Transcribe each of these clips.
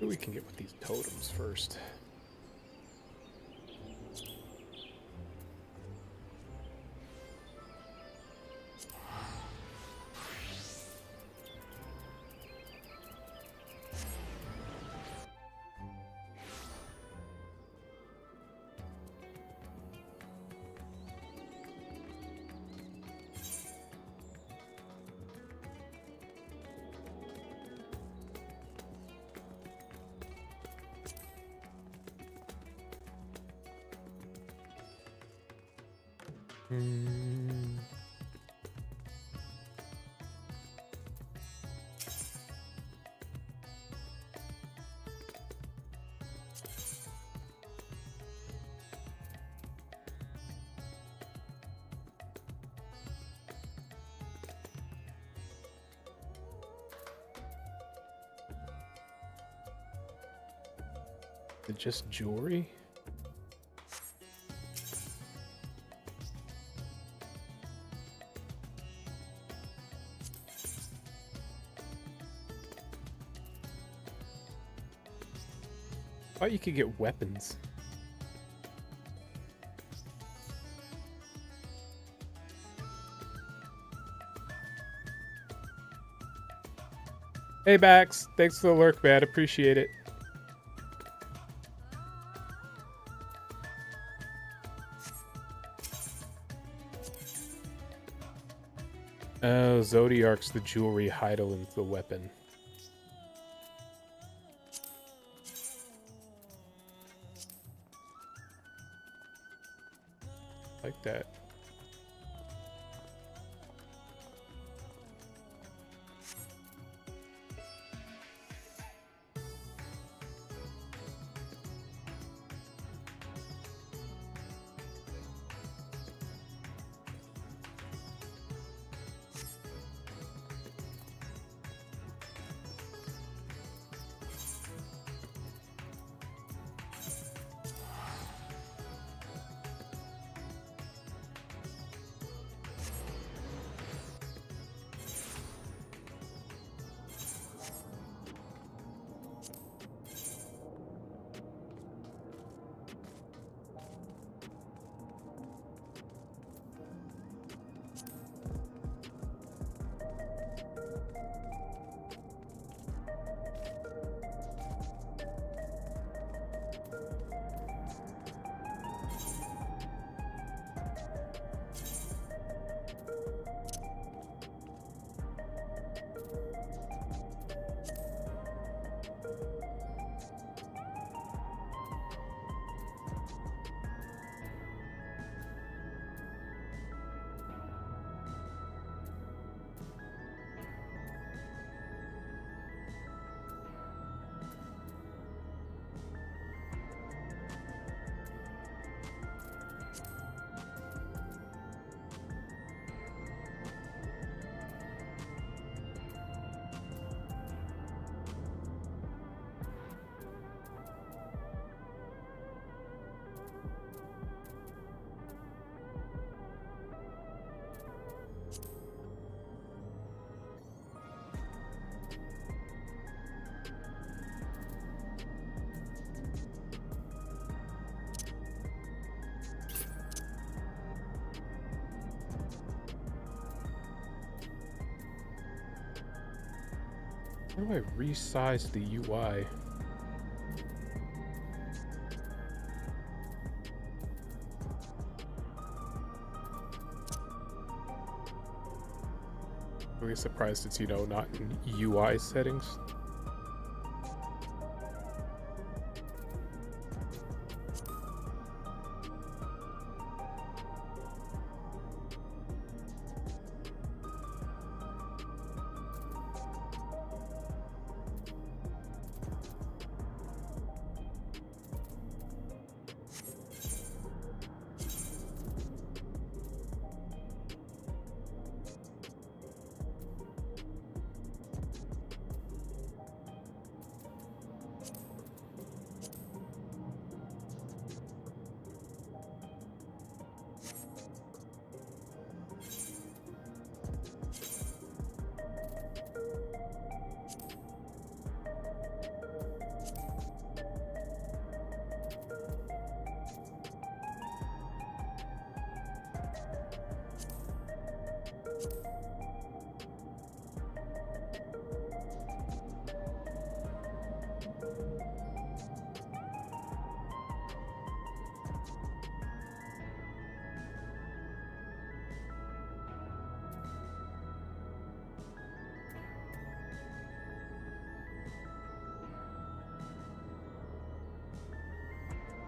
Maybe we can get with these totems first. Is it just jewelry? I thought you could get weapons. Hey Bax, thanks for the lurk, man. Appreciate it. Oh, Zodiark's the jewelry, Heidelin's the weapon. Like that. How do I resize the UI? Really surprised it's, not in UI settings.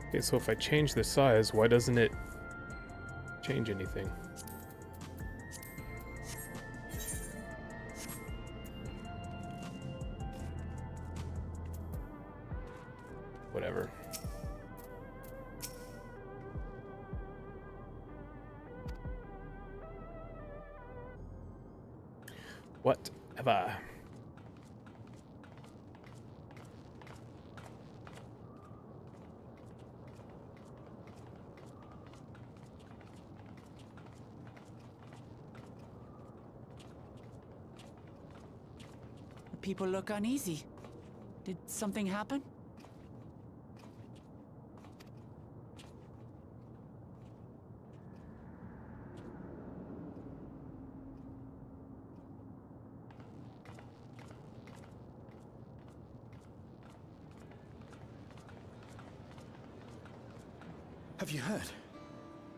Okay, so if I change the size, why doesn't it change anything? Whatever. Whatever. People look uneasy. Did something happen? Have you heard?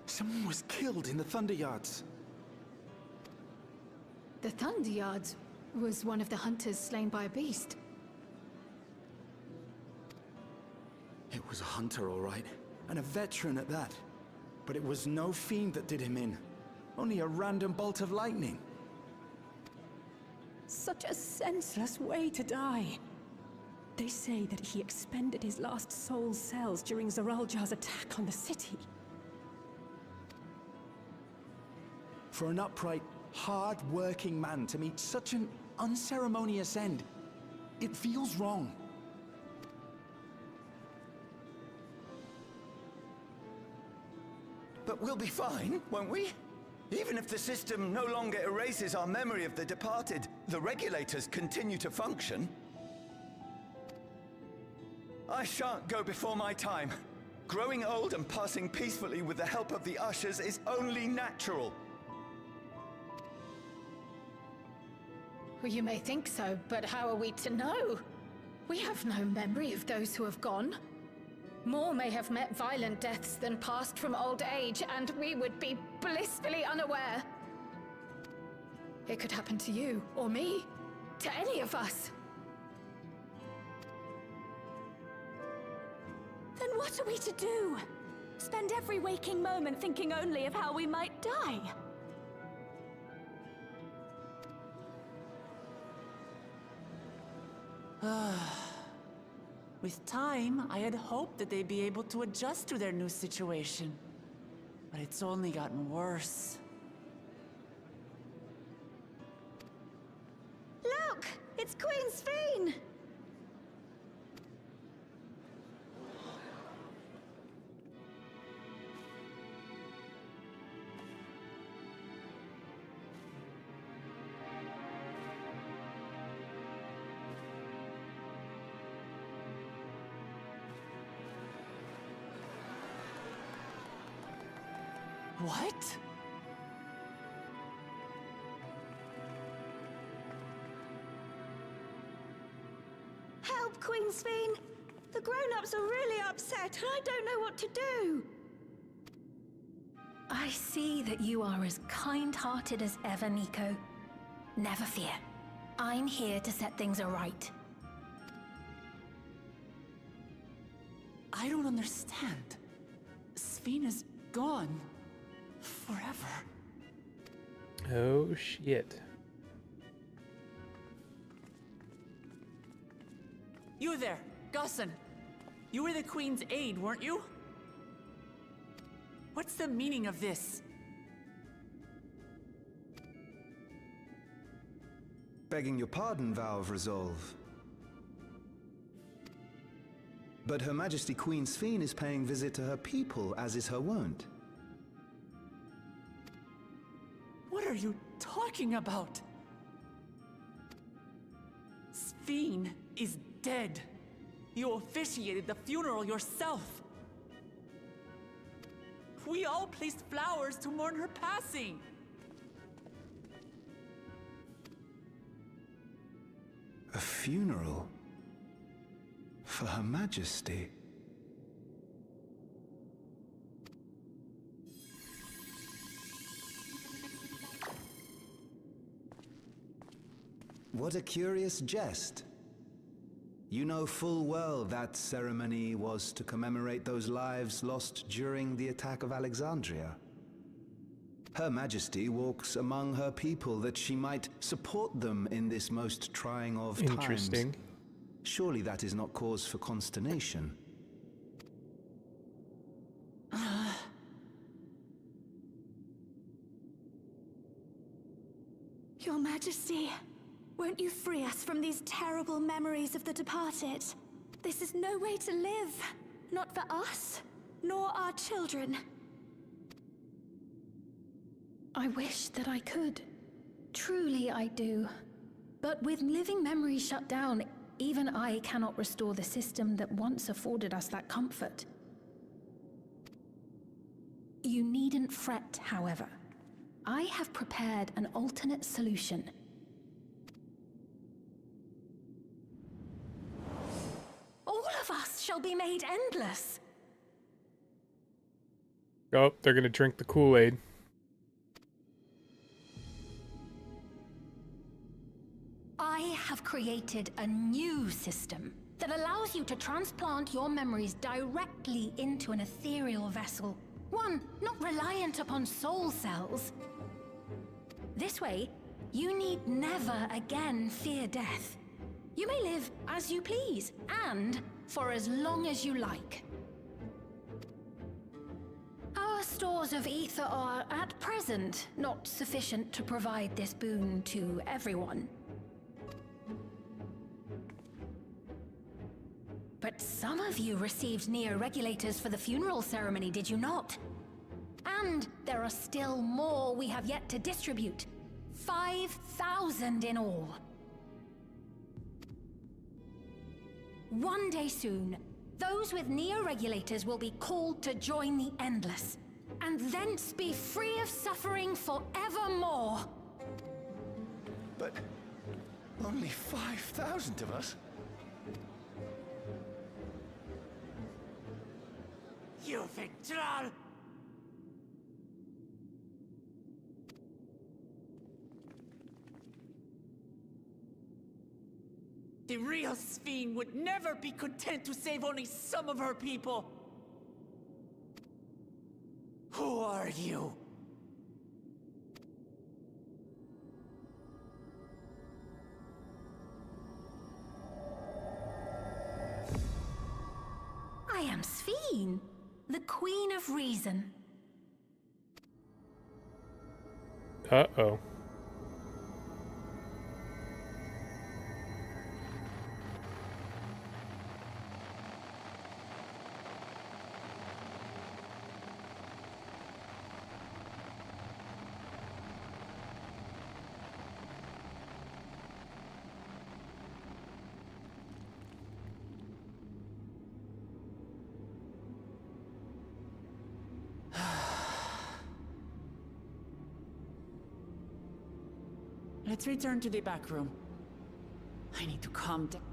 Someone was killed in the Thunder Yards. The Thunder Yards was one of the hunters slain by a beast. It was a hunter, all right, and a veteran at that. But it was no fiend that did him in. Only a random bolt of lightning. Such a senseless way to die. They say that he expended his last soul cells during Zoraljar's attack on the city. For an upright, hard-working man to meet such an unceremonious end, it feels wrong. But we'll be fine, won't we? Even if the system no longer erases our memory of the departed, the regulators continue to function. I shan't go before my time. Growing old and passing peacefully with the help of the Ushers is only natural. Well, you may think so, but how are we to know? We have no memory of those who have gone. More may have met violent deaths than passed from old age, and we would be blissfully unaware. It could happen to you, or me, to any of us. Then what are we to do? Spend every waking moment thinking only of how we might die? With time, I had hoped that they'd be able to adjust to their new situation. But it's only gotten worse. Look! It's Queen Sphene! What? Help, Queen Sphene! The grown-ups are really upset, and I don't know what to do! I see that you are as kind-hearted as ever, Nico. Never fear. I'm here to set things aright. I don't understand. Sphene is gone. Forever. Oh, shit. You there, Gusson. You were the Queen's aide, weren't you? What's the meaning of this? Begging your pardon, Vow of Resolve. But Her Majesty Queen Sphene is paying visit to her people, as is her wont. What are you talking about? Sphene is dead. You officiated the funeral yourself. We all placed flowers to mourn her passing. A funeral? For Her Majesty? What a curious jest. You know full well that ceremony was to commemorate those lives lost during the attack of Alexandria. Her Majesty walks among her people that she might support them in this most trying of times. Interesting. Surely that is not cause for consternation. Your Majesty, won't you free us from these terrible memories of the departed? This is no way to live. Not for us, nor our children. I wish that I could. Truly I do. But with living memories shut down, even I cannot restore the system that once afforded us that comfort. You needn't fret, however. I have prepared an alternate solution. All of us shall be made endless. Oh, they're gonna drink the Kool-Aid. I have created a new system that allows you to transplant your memories directly into an ethereal vessel. One not reliant upon soul cells. This way, you need never again fear death. You may live as you please, and for as long as you like. Our stores of ether are, at present, not sufficient to provide this boon to everyone. But some of you received Neo-Regulators for the funeral ceremony, did you not? And there are still more we have yet to distribute. 5,000 in all. One day soon, those with Neo-Regulators will be called to join the Endless, and thence be free of suffering forevermore. But only 5,000 of us? You Victral! The real Sphene would never be content to save only some of her people. Who are you? I am Sphene, the Queen of Reason. Uh-oh. Let's return to the back room. I need to calm down.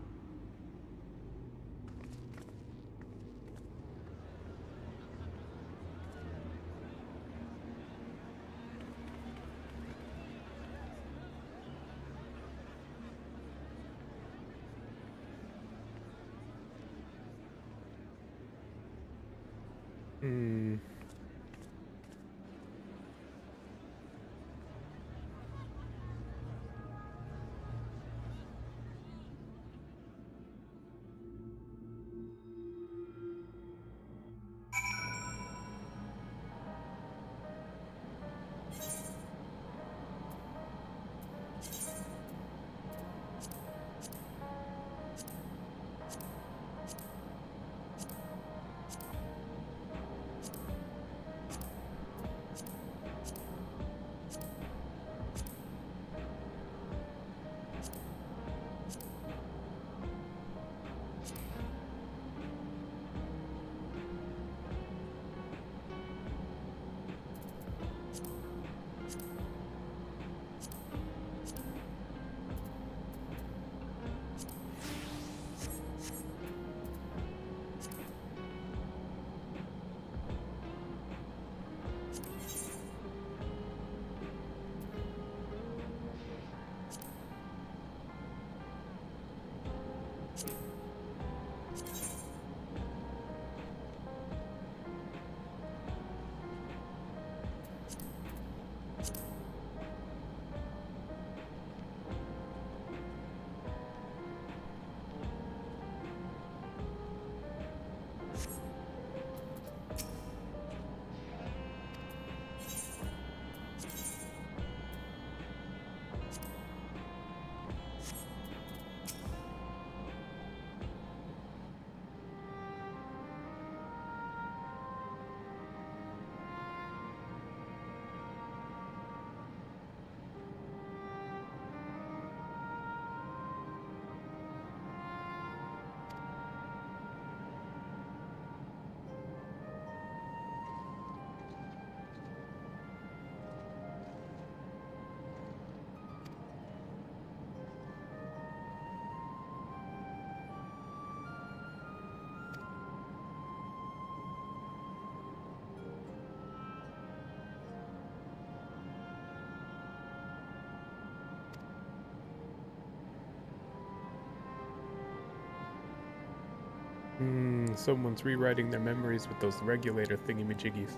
Someone's rewriting their memories with those regulator thingamajiggies.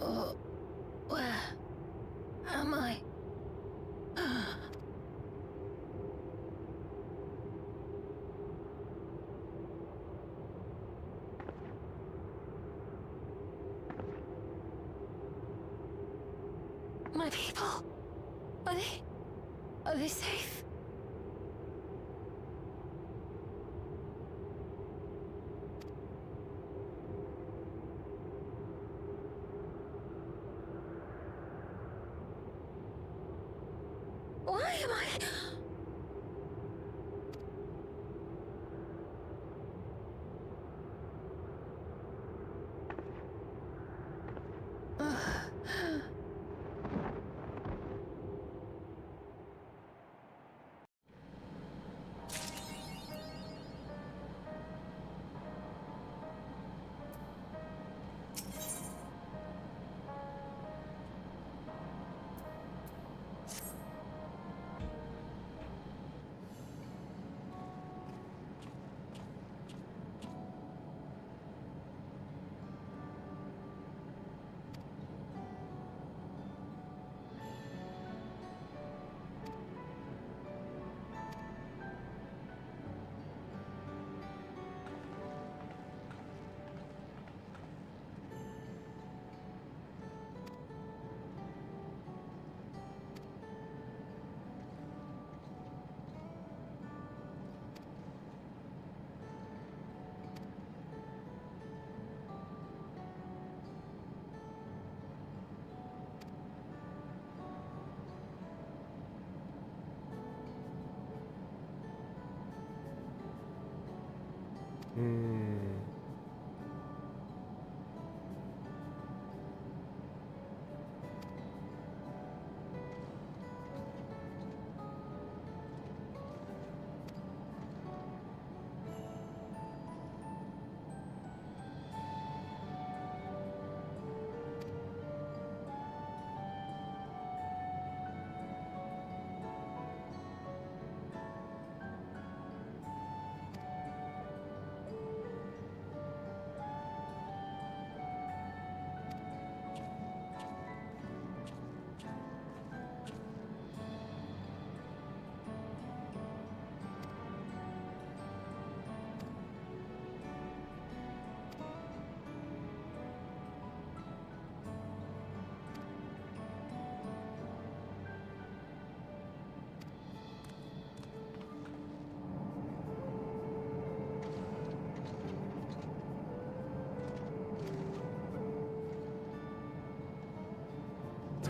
Oh, where am I? My people? Are they safe? Why am I...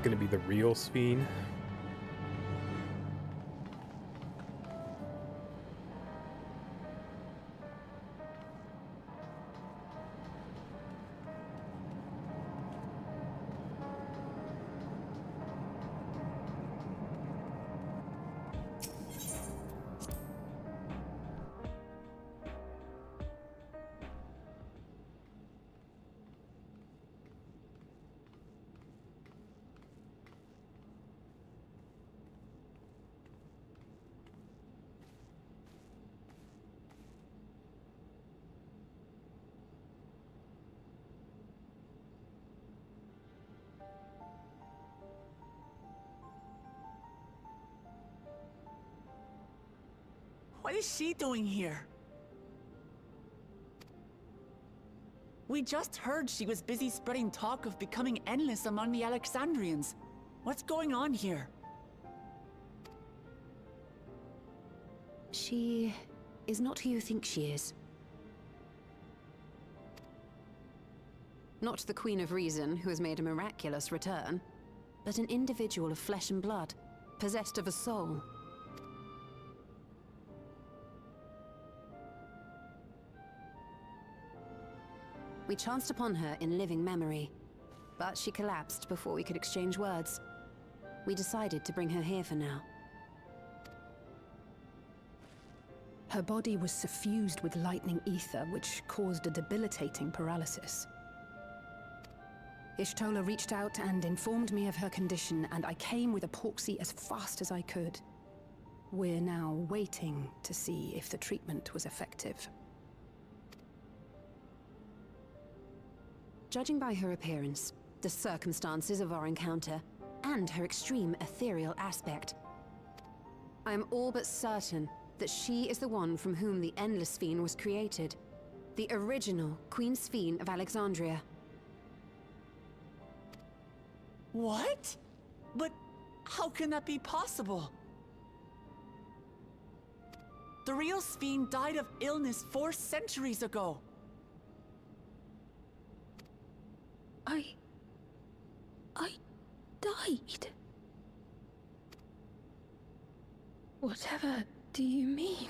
Gonna be the real Sphene. What is she doing here? We just heard she was busy spreading talk of becoming endless among the Alexandrians. What's going on here? She is not who you think she is. Not the Queen of Reason, who has made a miraculous return, but an individual of flesh and blood, possessed of a soul. We chanced upon her in living memory, but she collapsed before we could exchange words. We decided to bring her here for now. Her body was suffused with lightning ether, which caused a debilitating paralysis. Ishtola reached out and informed me of her condition, and I came with epoxy as fast as I could. We're now waiting to see if the treatment was effective. Judging by her appearance, the circumstances of our encounter, and her extreme ethereal aspect, I am all but certain that she is the one from whom the Endless Sphene was created. The original Queen Sphene of Alexandria. What? But how can that be possible? The real Sphene died of illness 4 centuries ago. I died. Whatever do you mean?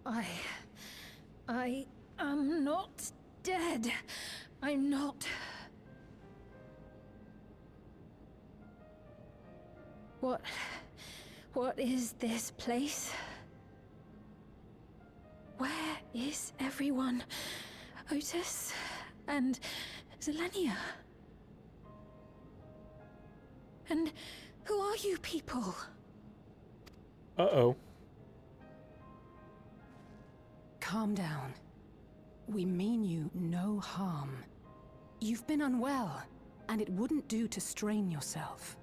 I am not dead. I'm not. What is this place? Where is everyone? Otis and Zelenia? And who are you people? Uh-oh. Calm down. We mean you no harm. You've been unwell, and it wouldn't do to strain yourself.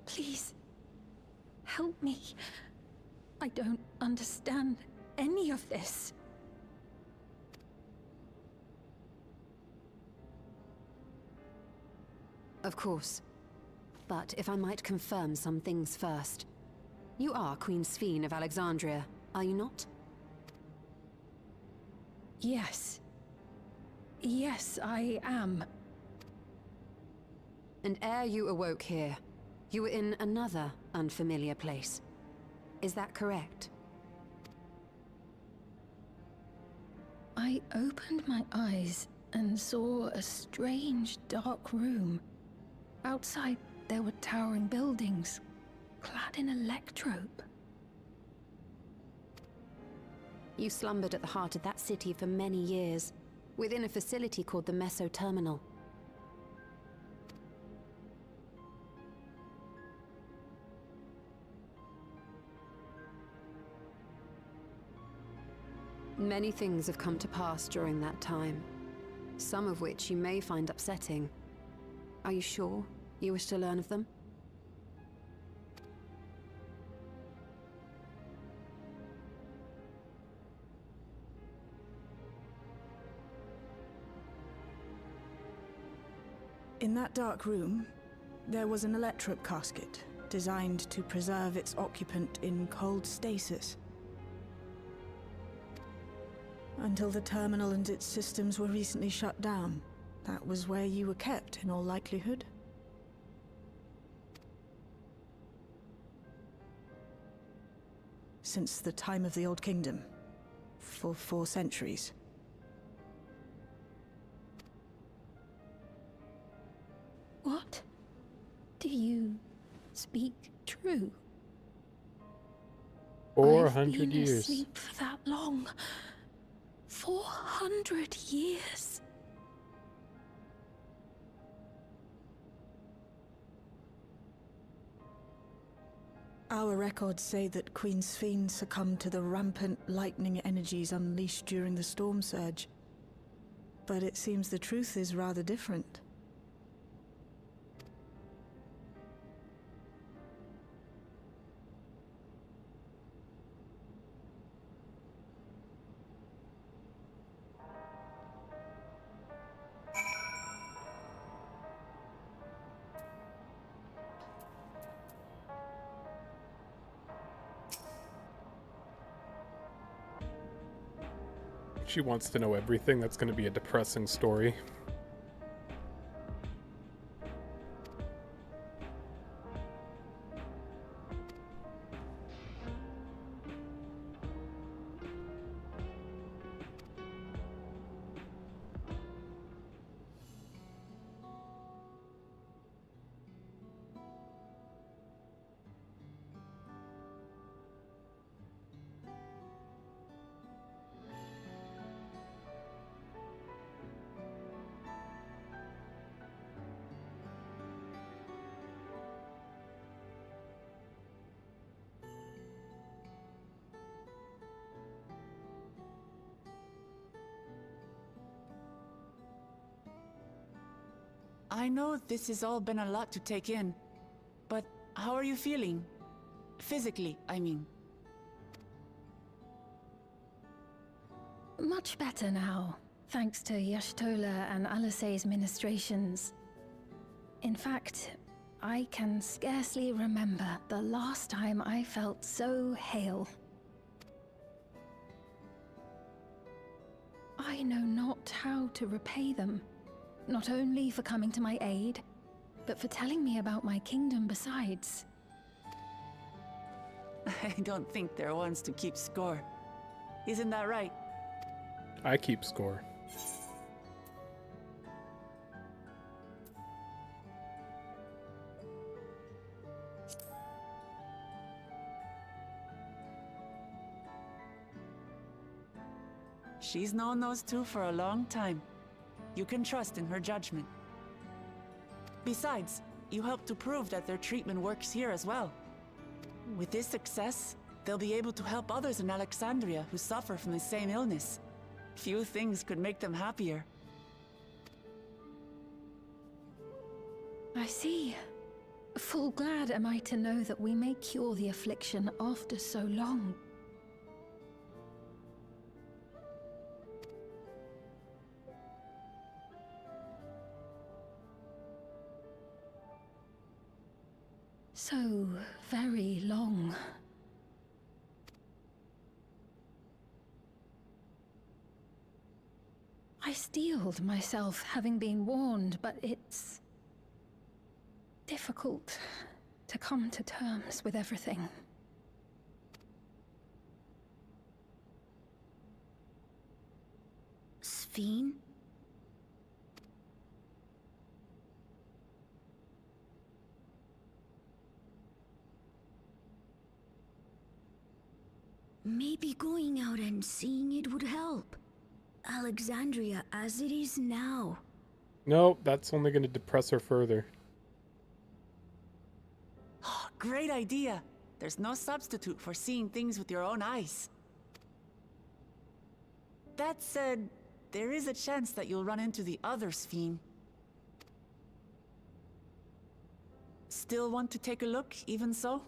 Please, help me. I don't understand any of this. Of course. But if I might confirm some things first. You are Queen Sphene of Alexandria, are you not? Yes. Yes, I am. And ere you awoke here, you were in another unfamiliar place. Is that correct? I opened my eyes and saw a strange, dark room. Outside, there were towering buildings, clad in electrope. You slumbered at the heart of that city for many years, within a facility called the Meso Terminal. Many things have come to pass during that time, some of which you may find upsetting. Are you sure you wish to learn of them? In that dark room, there was an electrope casket, designed to preserve its occupant in cold stasis. Until the terminal and its systems were recently shut down. That was where you were kept, in all likelihood. Since the time of the Old Kingdom. For 4 centuries. What? Do you speak true? 400 I've been years. asleep for that long. 400 years. Our records say that Queen Sphene succumbed to the rampant lightning energies unleashed during the storm surge. But it seems the truth is rather different. She wants to know everything. That's going to be a depressing story. I know this has all been a lot to take in, but how are you feeling? Physically, I mean. Much better now, thanks to Y'shtola and Alisei's ministrations. In fact, I can scarcely remember the last time I felt so hale. I know not how to repay them. Not only for coming to my aid, but for telling me about my kingdom besides. I don't think they're ones to keep score. Isn't that right? I keep score. She's known those two for a long time. You can trust in her judgment. Besides, you helped to prove that their treatment works here as well. With this success, they'll be able to help others in Alexandria who suffer from the same illness. Few things could make them happier. I see. Full glad am I to know that we may cure the affliction after so long. So very long. I steeled myself, having been warned, but it's difficult to come to terms with everything. Sphene? Maybe going out and seeing it would help. Alexandria as it is now. No, that's only going to depress her further. Great idea. There's no substitute for seeing things with your own eyes. That said, there is a chance that you'll run into the other Sphene. Still want to take a look, even so?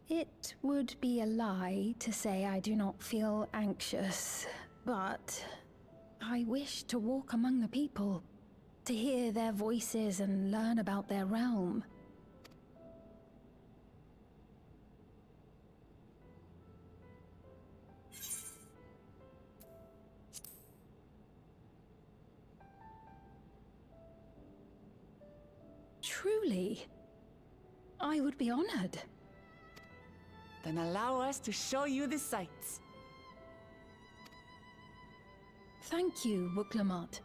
It would be a lie to say I do not feel anxious, but I wish to walk among the people, to hear their voices and learn about their realm. Truly, I would be honored. Then allow us to show you the sights. Thank you, Wuklamot.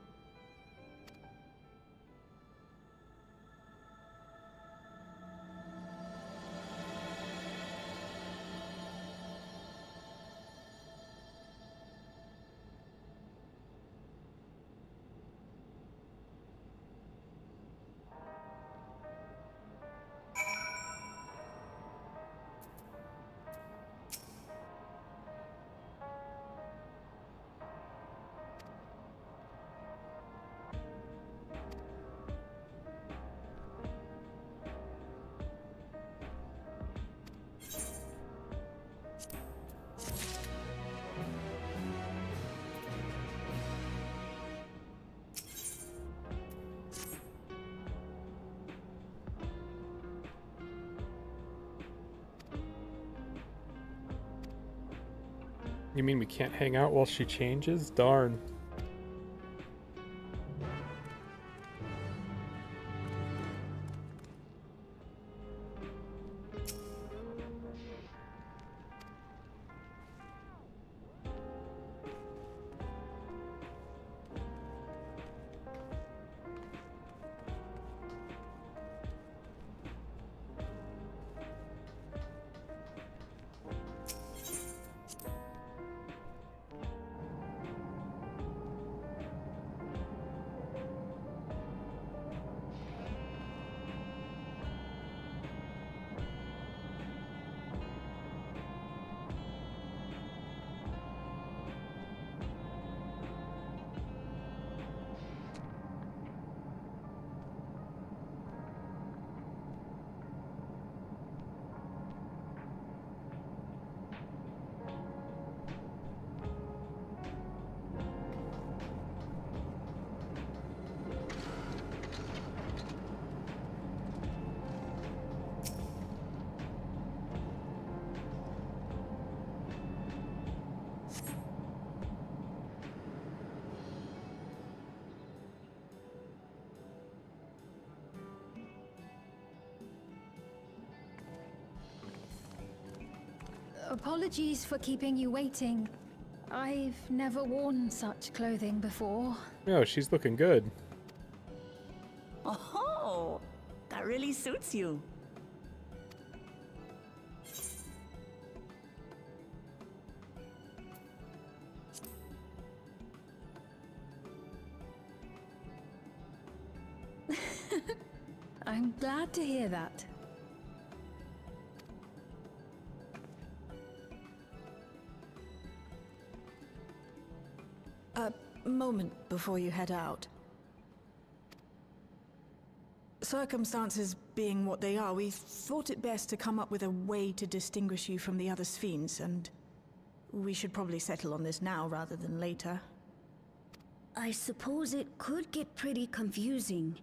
You mean we can't hang out while she changes? Darn. Apologies for keeping you waiting. I've never worn such clothing before. No, she's looking good. Oh, that really suits you. I'm glad to hear that. A moment before you head out. Circumstances being what they are, we thought it best to come up with a way to distinguish you from the other Sphenes, and we should probably settle on this now rather than later. I suppose it could get pretty confusing.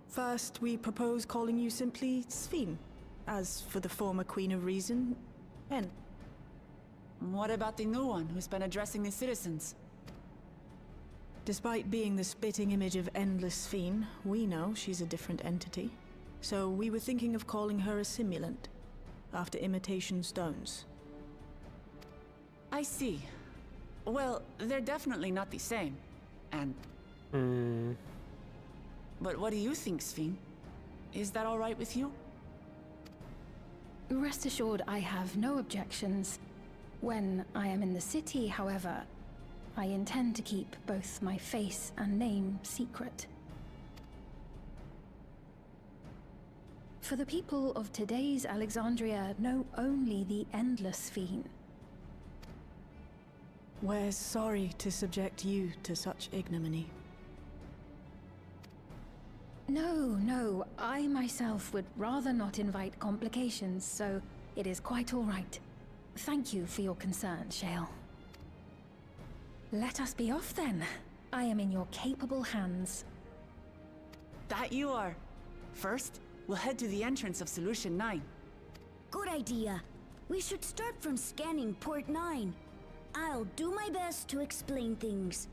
First, we propose calling you simply Sphene. As for the former Queen of Reason, N. What about the new one who's been addressing the citizens? Despite being the spitting image of Endless Sphene, we know she's a different entity. So we were thinking of calling her a simulant, after imitation stones. I see. Well, they're definitely not the same. And... But what do you think, Sphene? Is that all right with you? Rest assured, I have no objections. When I am in the city, however, I intend to keep both my face and name secret. For the people of today's Alexandria know only the Endless Sphene. We're sorry to subject you to such ignominy. No, I myself would rather not invite complications, so it is quite all right. Thank you for your concern, Shale. Let us be off then. I am in your capable hands. That you are. First, we'll head to the entrance of Solution 9. Good idea. We should start from scanning Port 9. I'll do my best to explain things.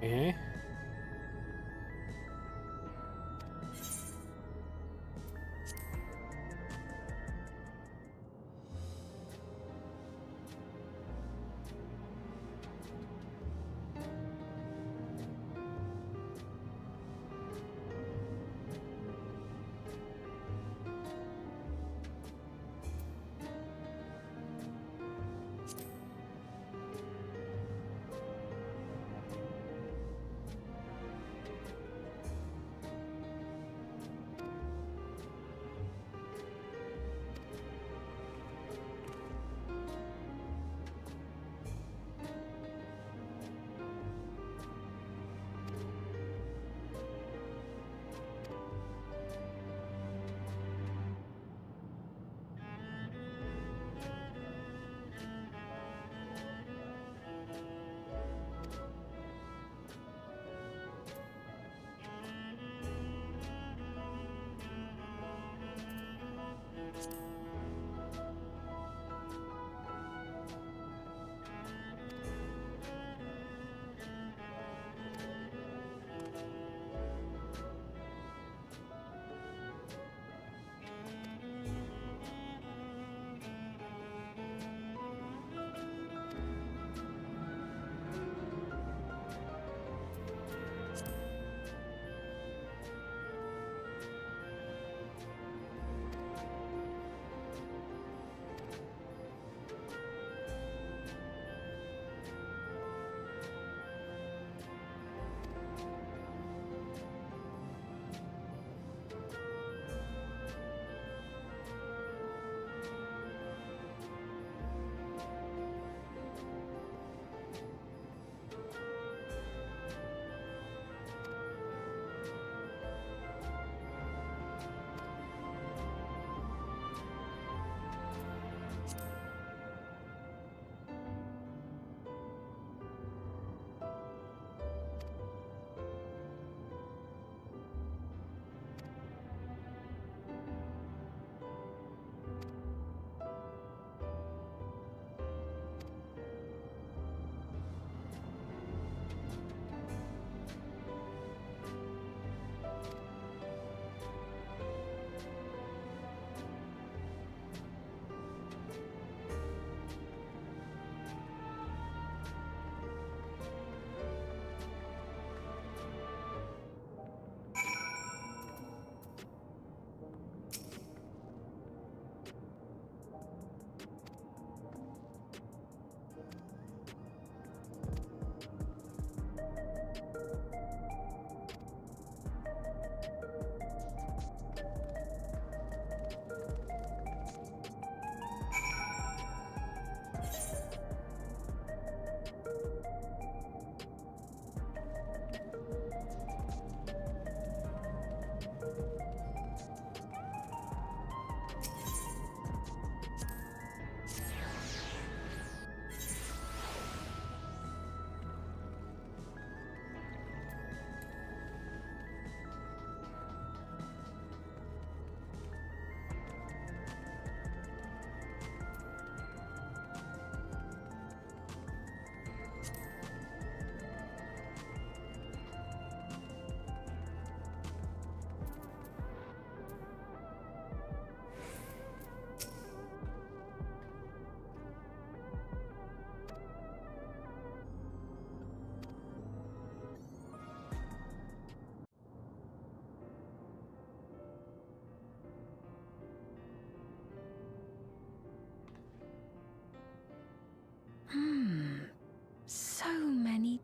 Eh?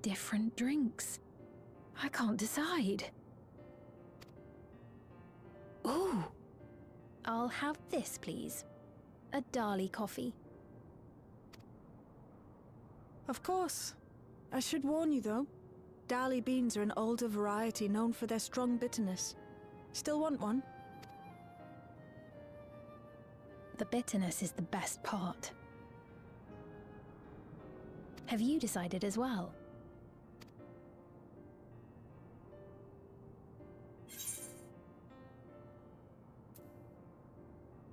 different drinks. I can't decide. Ooh! I'll have this, please. A Dali coffee. Of course. I should warn you, though. Dali beans are an older variety known for their strong bitterness. Still want one? The bitterness is the best part. Have you decided as well?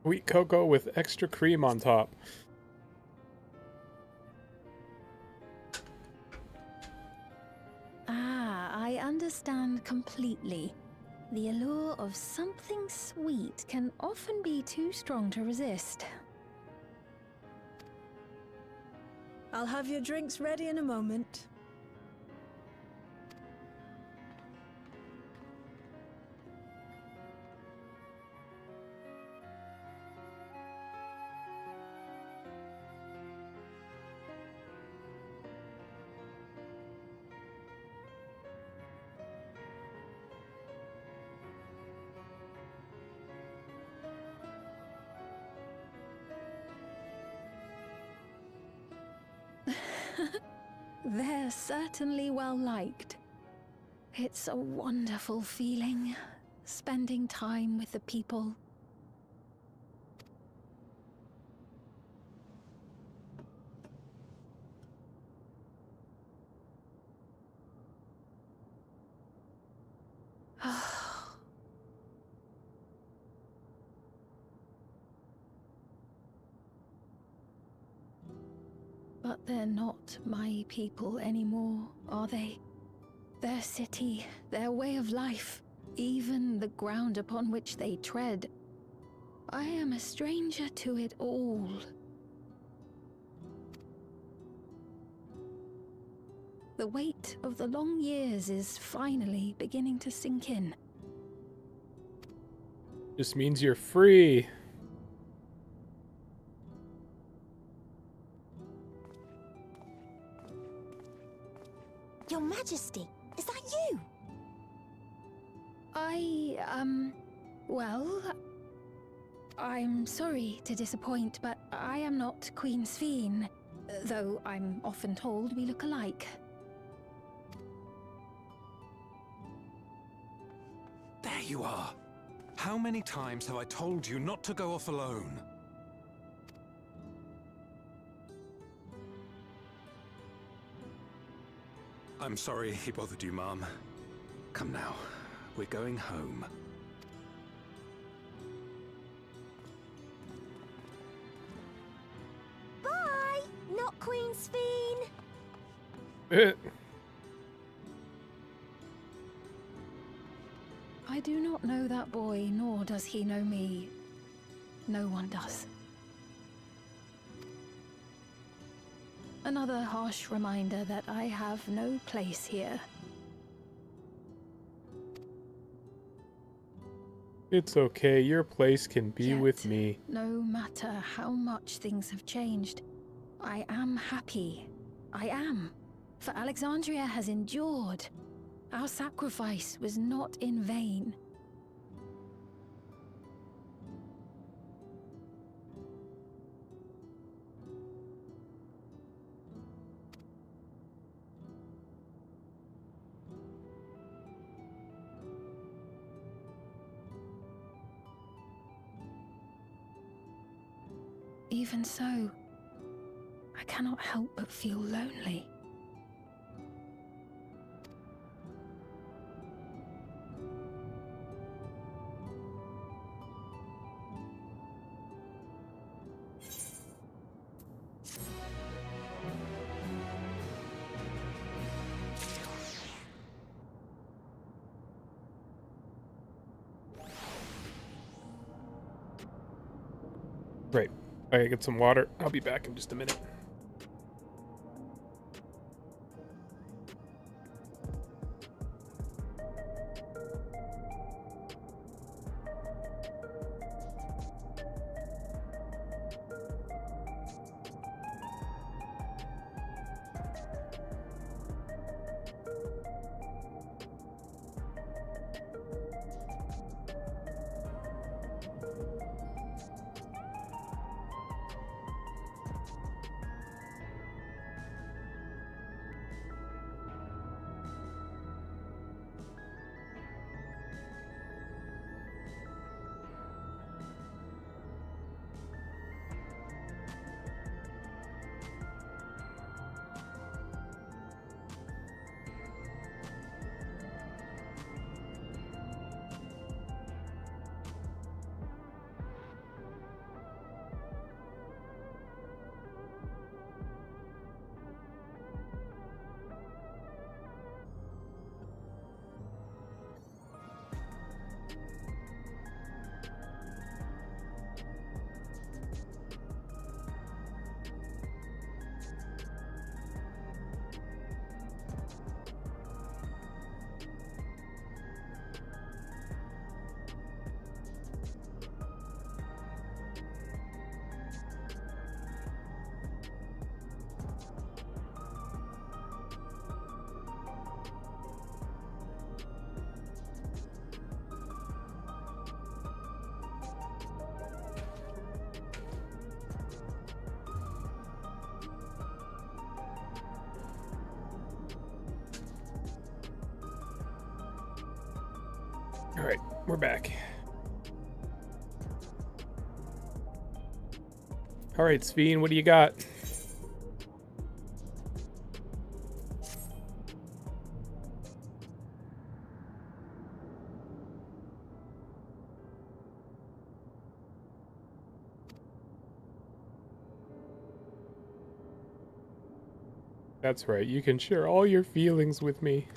Wheat cocoa with extra cream on top. Ah, I understand completely. The allure of something sweet can often be too strong to resist. I'll have your drinks ready in a moment. They're certainly well liked. It's a wonderful feeling, spending time with the people. But they're not my people anymore, are they? Their city, their way of life, even the ground upon which they tread. I am a stranger to it all. The weight of the long years is finally beginning to sink in. Just means you're free. Your Majesty, is that you? Well, I'm sorry to disappoint, but I am not Queen Sphene, though I'm often told we look alike. There you are. How many times have I told you not to go off alone? I'm sorry he bothered you, Mom. Come now, we're going home. Bye! Not Queen Sphene! I do not know that boy, nor does he know me. No one does. Another harsh reminder that I have no place here. It's okay, your place can be Yet, with me. No matter how much things have changed, I am happy. I am. For Alexandria has endured. Our sacrifice was not in vain. Even so, I cannot help but feel lonely. Great. I gotta get some water. I'll be back in just a minute. Alright, we're back. Alright, Sveen, what do you got? That's right, you can share all your feelings with me.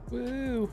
Woo!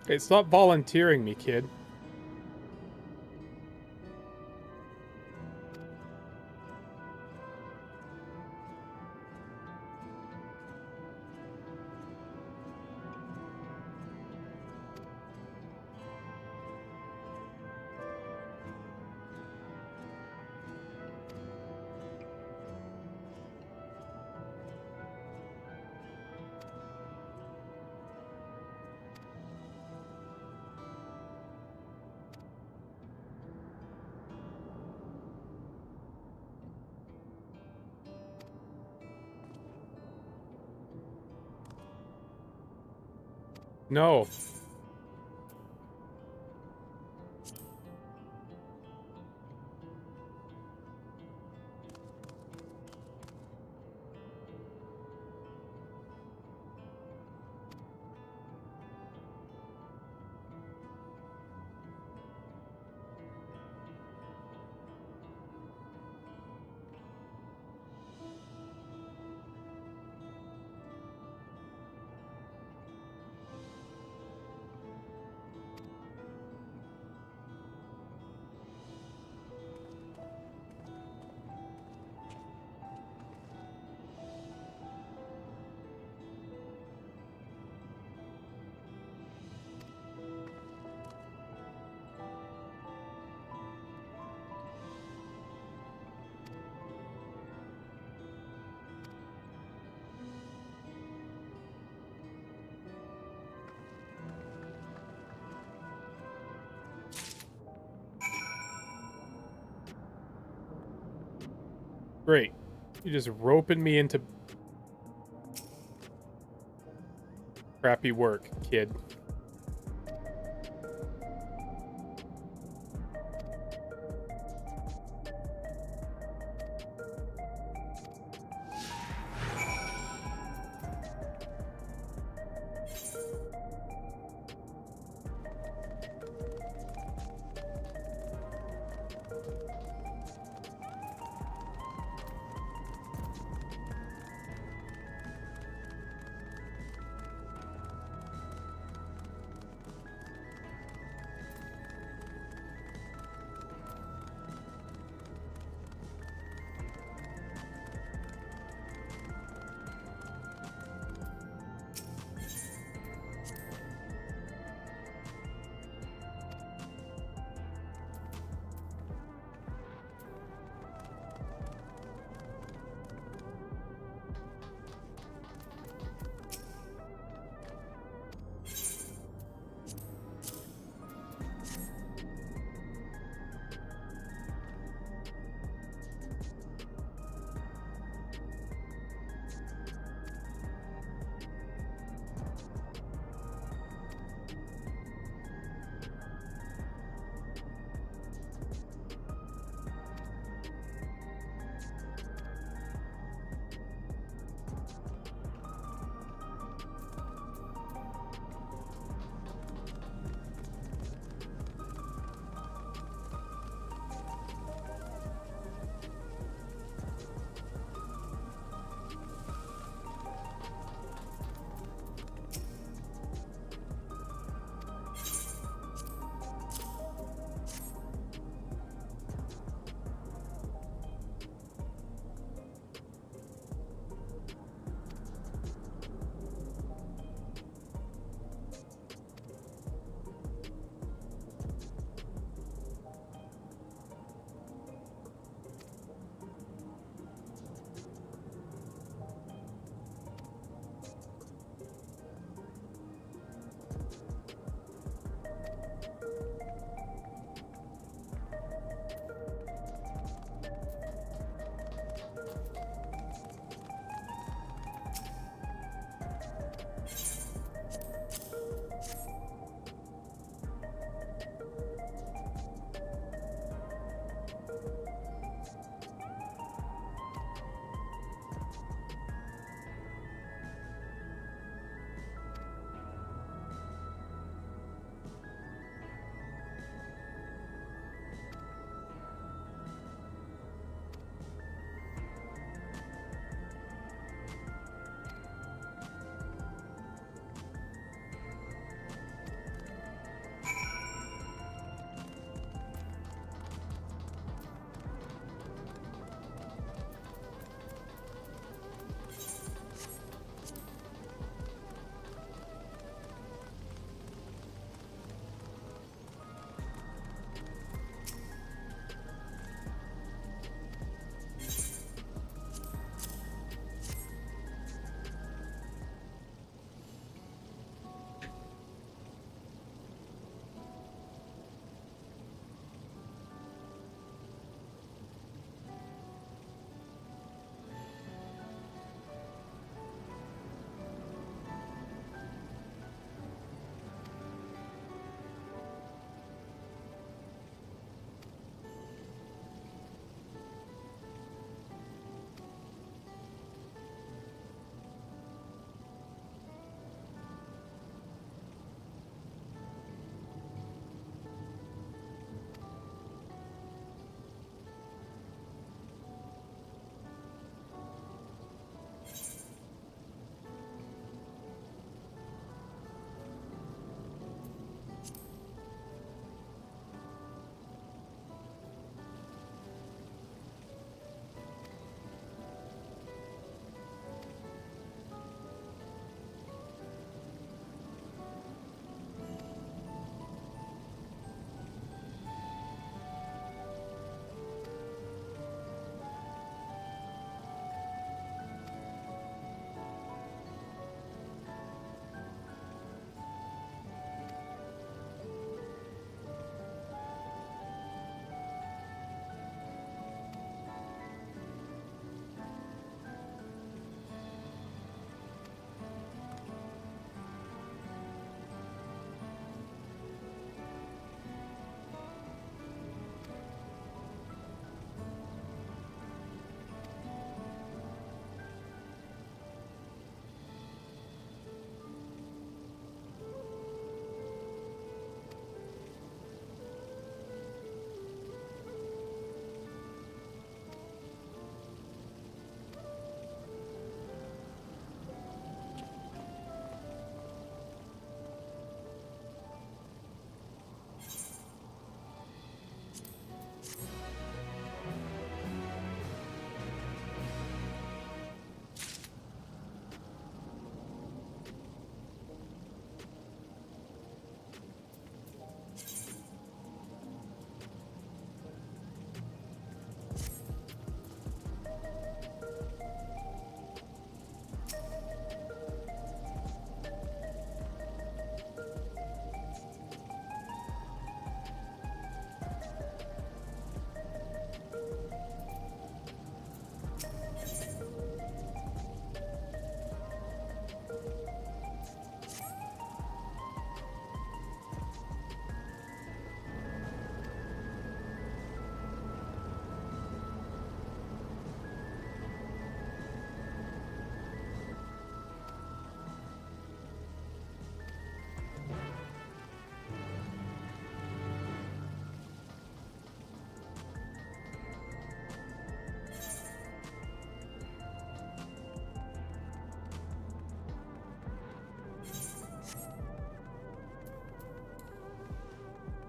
Hey, stop volunteering me, kid. No. Great. You're just roping me into crappy work, kid.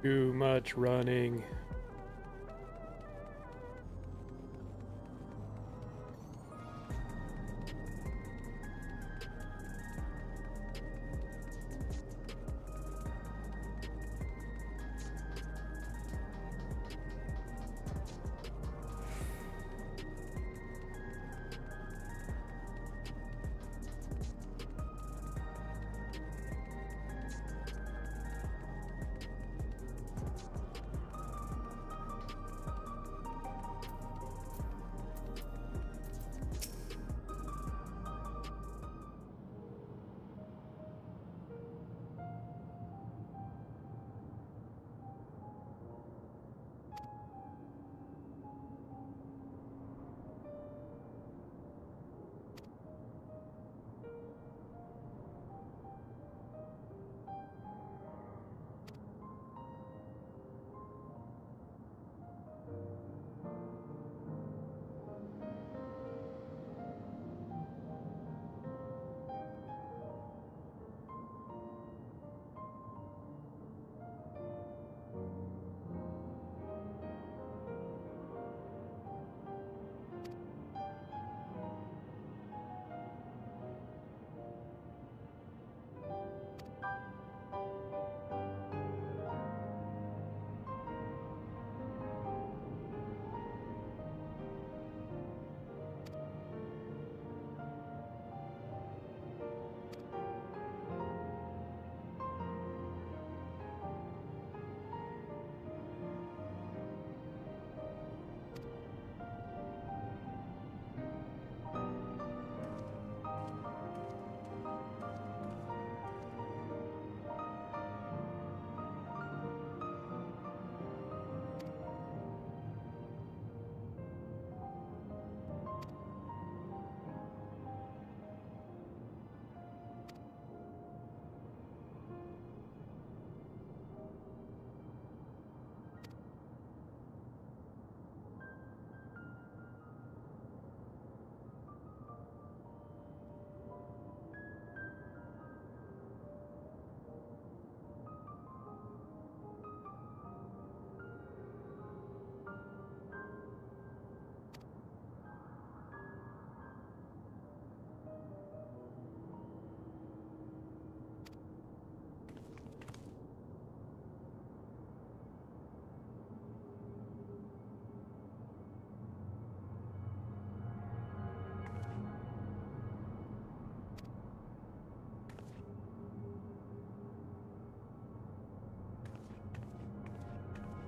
Too much running.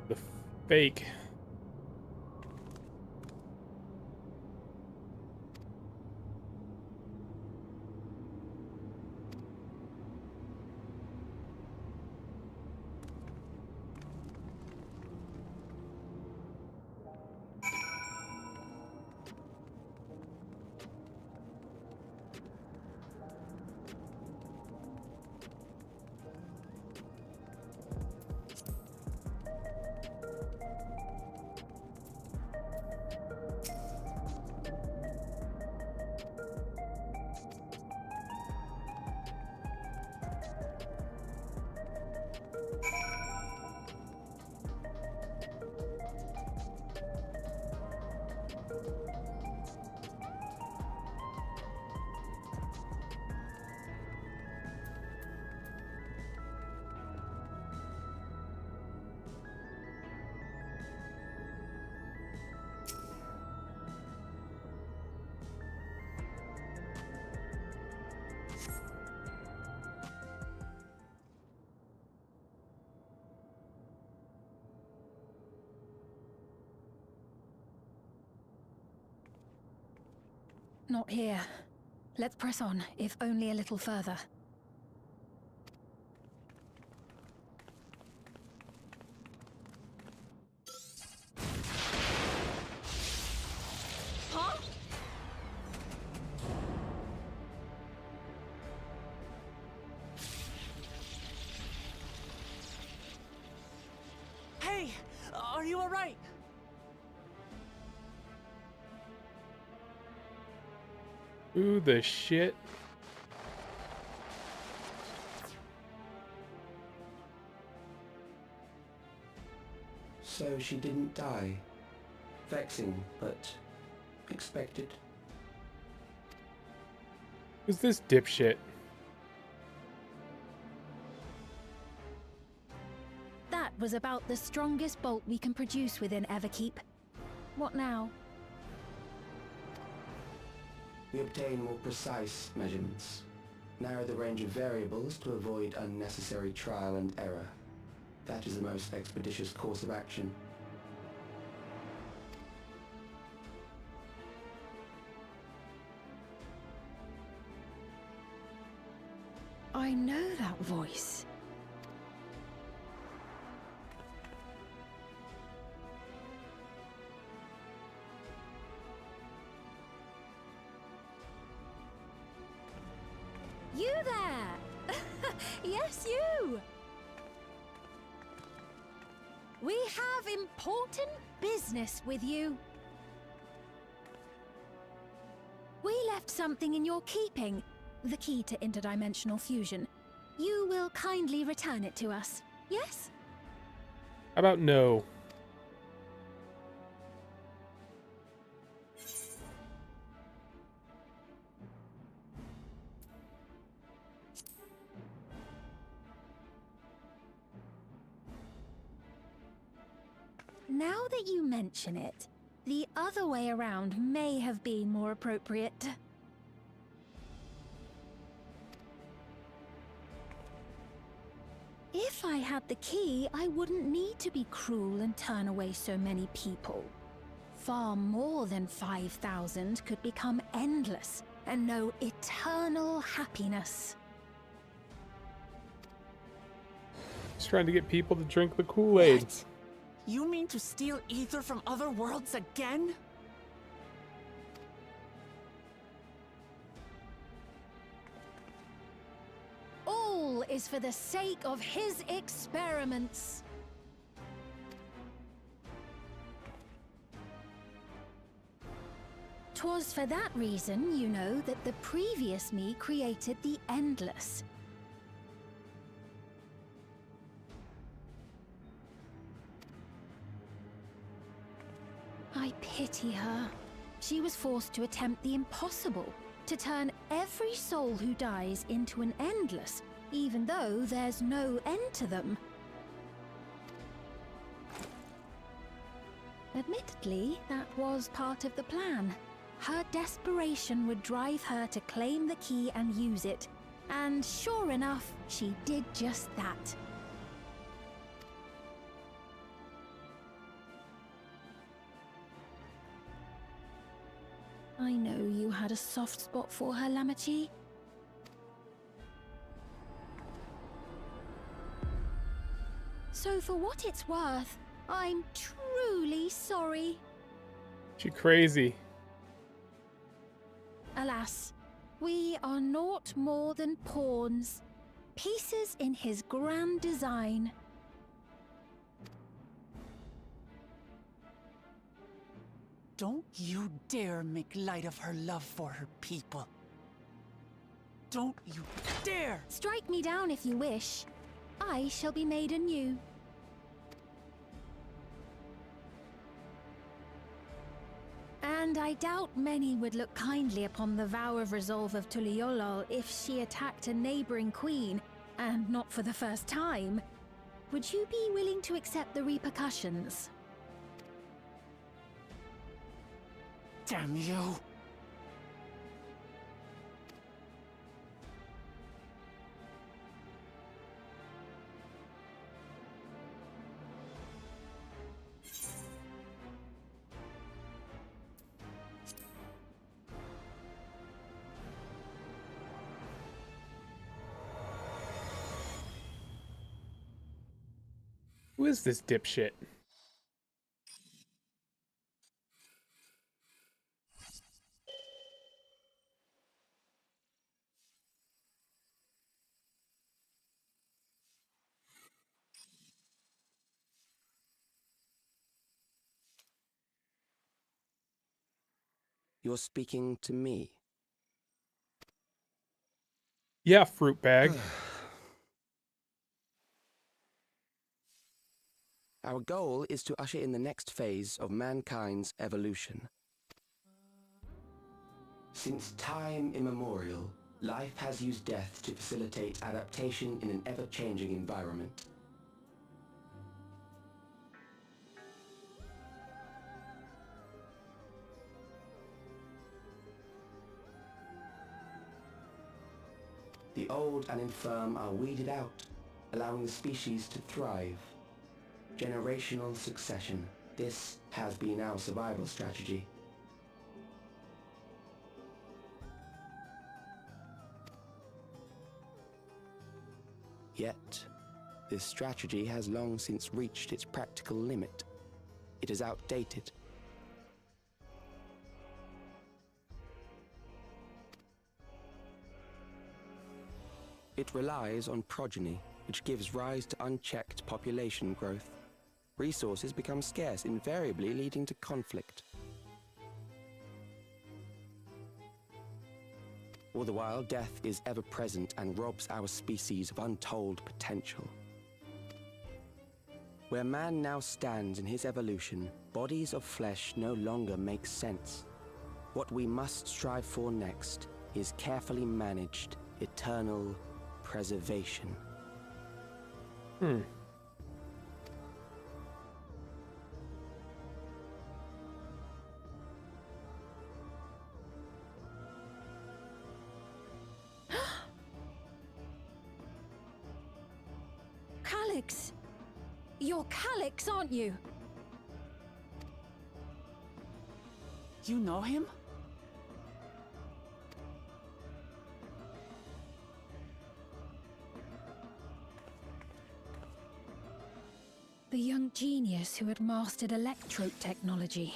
The fake. Not here. Let's press on, if only a little further. Huh? Hey, are you all right? Who the shit? So she didn't die. Vexing, but expected. Who's this dipshit? That was about the strongest bolt we can produce within Everkeep. What now? We obtain more precise measurements. Narrow the range of variables to avoid unnecessary trial and error. That is the most expeditious course of action. I know that voice. You there! Yes, you! We have important business with you. We left something in your keeping. The key to interdimensional fusion. You will kindly return it to us, yes? How about no? Now that you mention it, the other way around may have been more appropriate. If I had the key, I wouldn't need to be cruel and turn away so many people. Far more than 5,000 could become endless and know eternal happiness. He's trying to get people to drink the Kool-Aid. What? You mean to steal ether from other worlds again? All is for the sake of his experiments. Twas for that reason, you know, that the previous me created the Endless. I pity her. She was forced to attempt the impossible, to turn every soul who dies into an Endless, even though there's no end to them. Admittedly, that was part of the plan. Her desperation would drive her to claim the key and use it, and sure enough, she did just that. I know you had a soft spot for her, Lamachi. So for what it's worth, I'm truly sorry. She crazy. Alas, we are naught more than pawns, pieces in his grand design. Don't you dare make light of her love for her people. Don't you dare! Strike me down if you wish. I shall be made anew. And I doubt many would look kindly upon the vow of resolve of Tuliolol if she attacked a neighboring queen, and not for the first time. Would you be willing to accept the repercussions? Damn you! Who is this dipshit? You're speaking to me? Yeah, fruit bag. Our goal is to usher in the next phase of mankind's evolution. Since time immemorial, life has used death to facilitate adaptation in an ever-changing environment. The old and infirm are weeded out, allowing the species to thrive. Generational succession. This has been our survival strategy. Yet, this strategy has long since reached its practical limit. It is outdated. It relies on progeny, which gives rise to unchecked population growth. Resources become scarce, invariably leading to conflict. All the while, death is ever present and robs our species of untold potential. Where man now stands in his evolution, bodies of flesh no longer make sense. What we must strive for next is carefully managed, eternal preservation. Calyx! You're Calyx, aren't you? You know him? The young genius who had mastered electrote technology.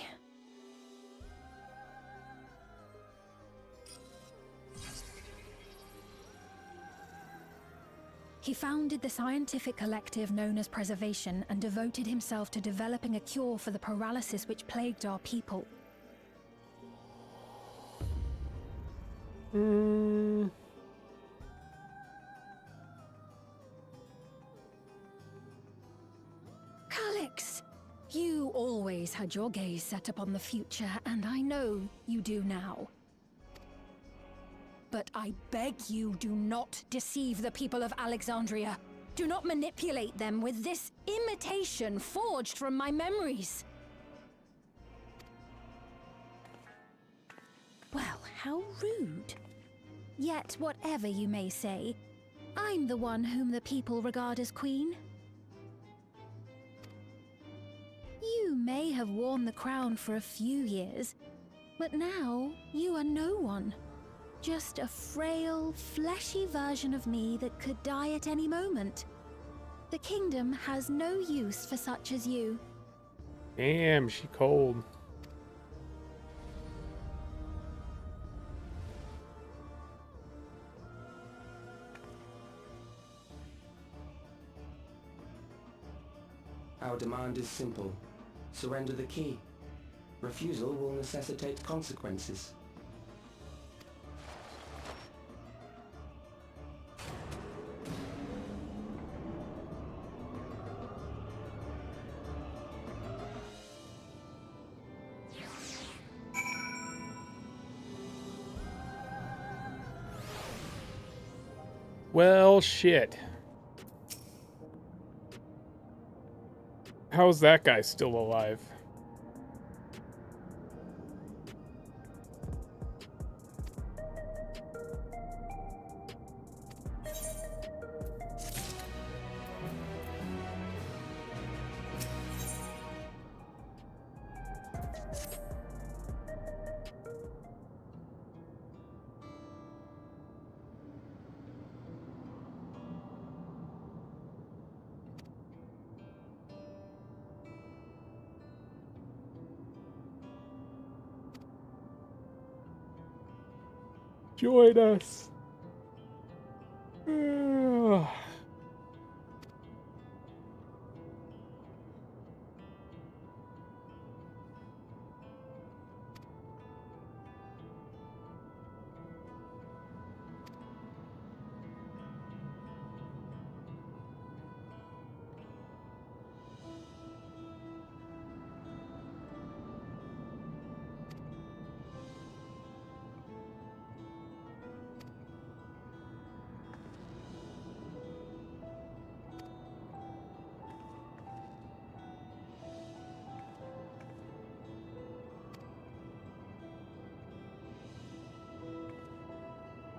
He founded the scientific collective known as Preservation and devoted himself to developing a cure for the paralysis which plagued our people. Calyx! You always had your gaze set upon the future, and I know you do now. But I beg you, do not deceive the people of Alexandria. Do not manipulate them with this imitation forged from my memories. Well, how rude. Yet, whatever you may say, I'm the one whom the people regard as queen. You may have worn the crown for a few years, but now you are no one. Just a frail, fleshy version of me that could die at any moment. The kingdom has no use for such as you. Damn, she cold. Our demand is simple. Surrender the key. Refusal will necessitate consequences. Well, shit. How's that guy still alive? Join us.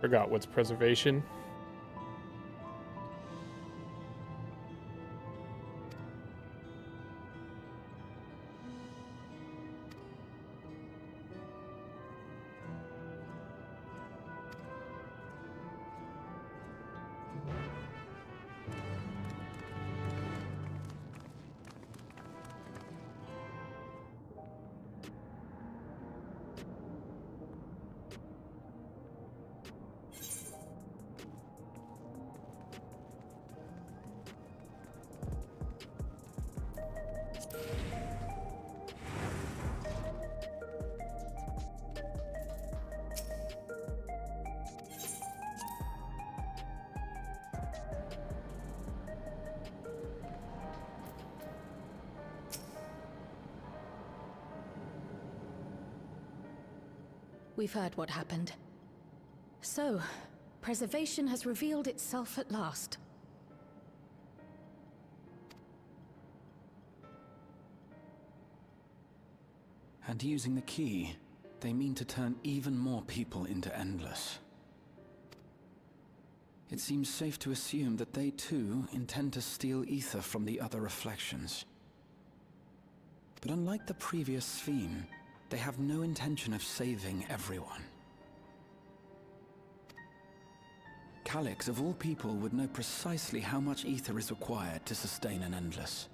Forgot what's preservation. We've heard what happened. So, preservation has revealed itself at last. And using the key, they mean to turn even more people into Endless. It seems safe to assume that they too intend to steal ether from the other reflections. But unlike the previous Sphene, they have no intention of saving everyone. Calyx, of all people, would know precisely how much ether is required to sustain an Endless.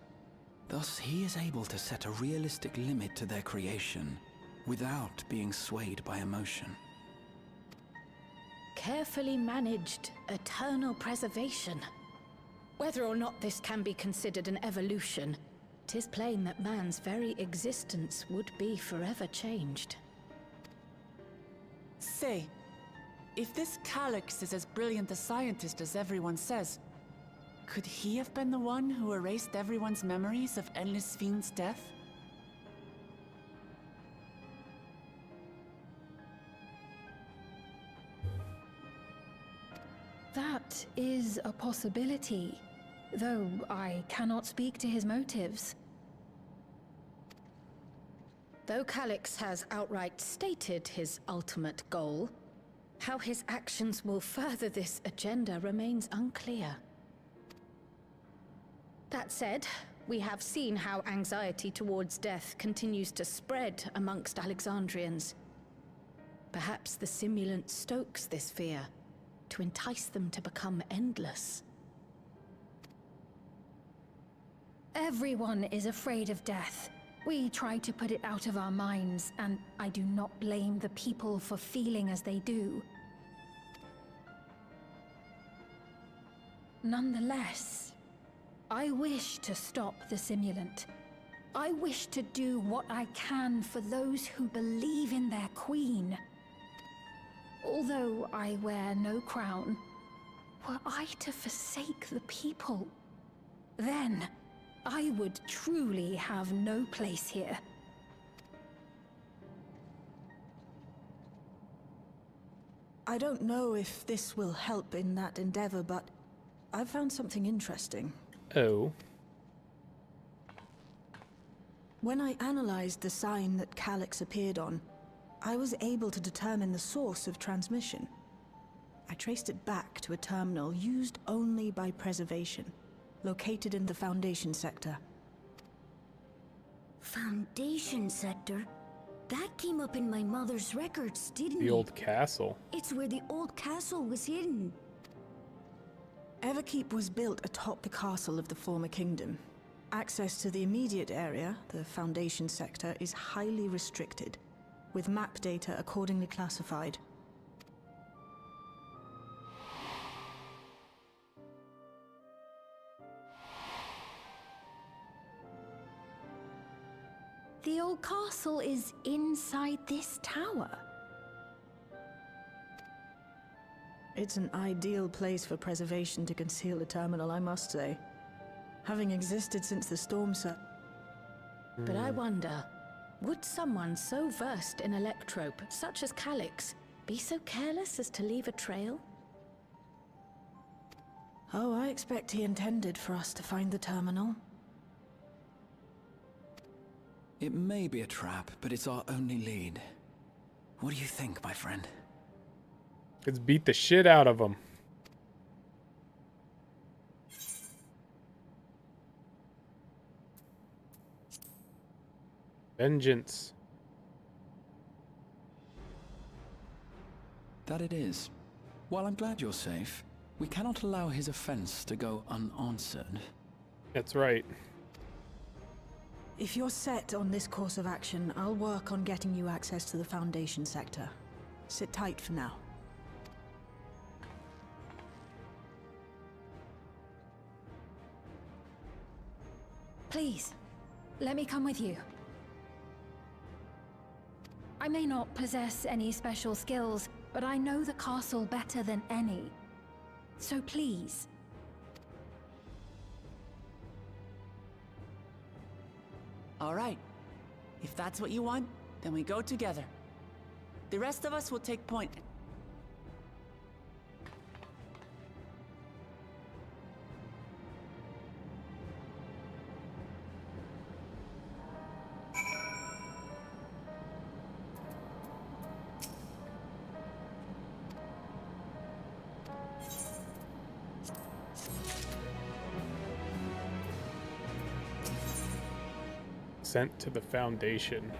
Thus, he is able to set a realistic limit to their creation, without being swayed by emotion. Carefully managed, eternal preservation. Whether or not this can be considered an evolution, 'tis plain that man's very existence would be forever changed. Say, if this Calyx is as brilliant a scientist as everyone says, could he have been the one who erased everyone's memories of Endless Sphene's death? That is a possibility, though I cannot speak to his motives. Though Calyx has outright stated his ultimate goal, how his actions will further this agenda remains unclear. That said, we have seen how anxiety towards death continues to spread amongst Alexandrians. Perhaps the simulant stokes this fear, to entice them to become endless. Everyone is afraid of death. We try to put it out of our minds, and I do not blame the people for feeling as they do. Nonetheless, I wish to stop the simulant. I wish to do what I can for those who believe in their queen. Although I wear no crown, were I to forsake the people, then I would truly have no place here. I don't know if this will help in that endeavor, but I've found something interesting. Oh. When I analyzed the sign that Calyx appeared on, I was able to determine the source of transmission. I traced it back to a terminal used only by preservation, located in the Foundation sector. Foundation sector? That came up in my mother's records, didn't it? The old castle. It's where the old castle was hidden. Everkeep was built atop the castle of the former kingdom. Access to the immediate area, the Foundation sector, is highly restricted, with map data accordingly classified. The old castle is inside this tower. It's an ideal place for preservation to conceal the terminal, I must say. Having existed since the storm set. But I wonder, would someone so versed in electrope, such as Calyx, be so careless as to leave a trail? Oh, I expect he intended for us to find the terminal. It may be a trap, but it's our only lead. What do you think, my friend? Let's beat the shit out of them. Vengeance. That it is. While I'm glad you're safe, we cannot allow his offense to go unanswered. That's right. If you're set on this course of action, I'll work on getting you access to the Foundation sector. Sit tight for now. Please, let me come with you. I may not possess any special skills, but I know the castle better than any. So please. All right. If that's what you want, then we go together. The rest of us will take point. Sent to the Foundation.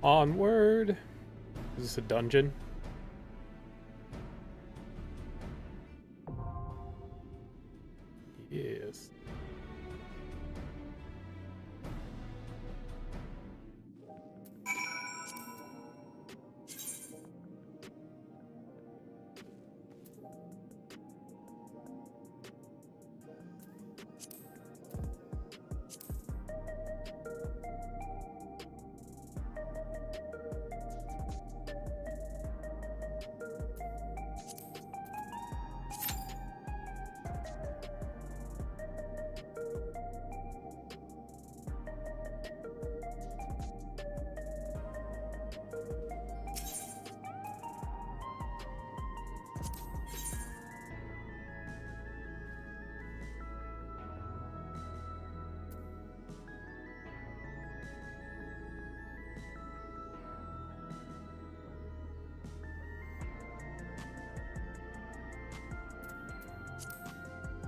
Onward. Is this a dungeon? Yes.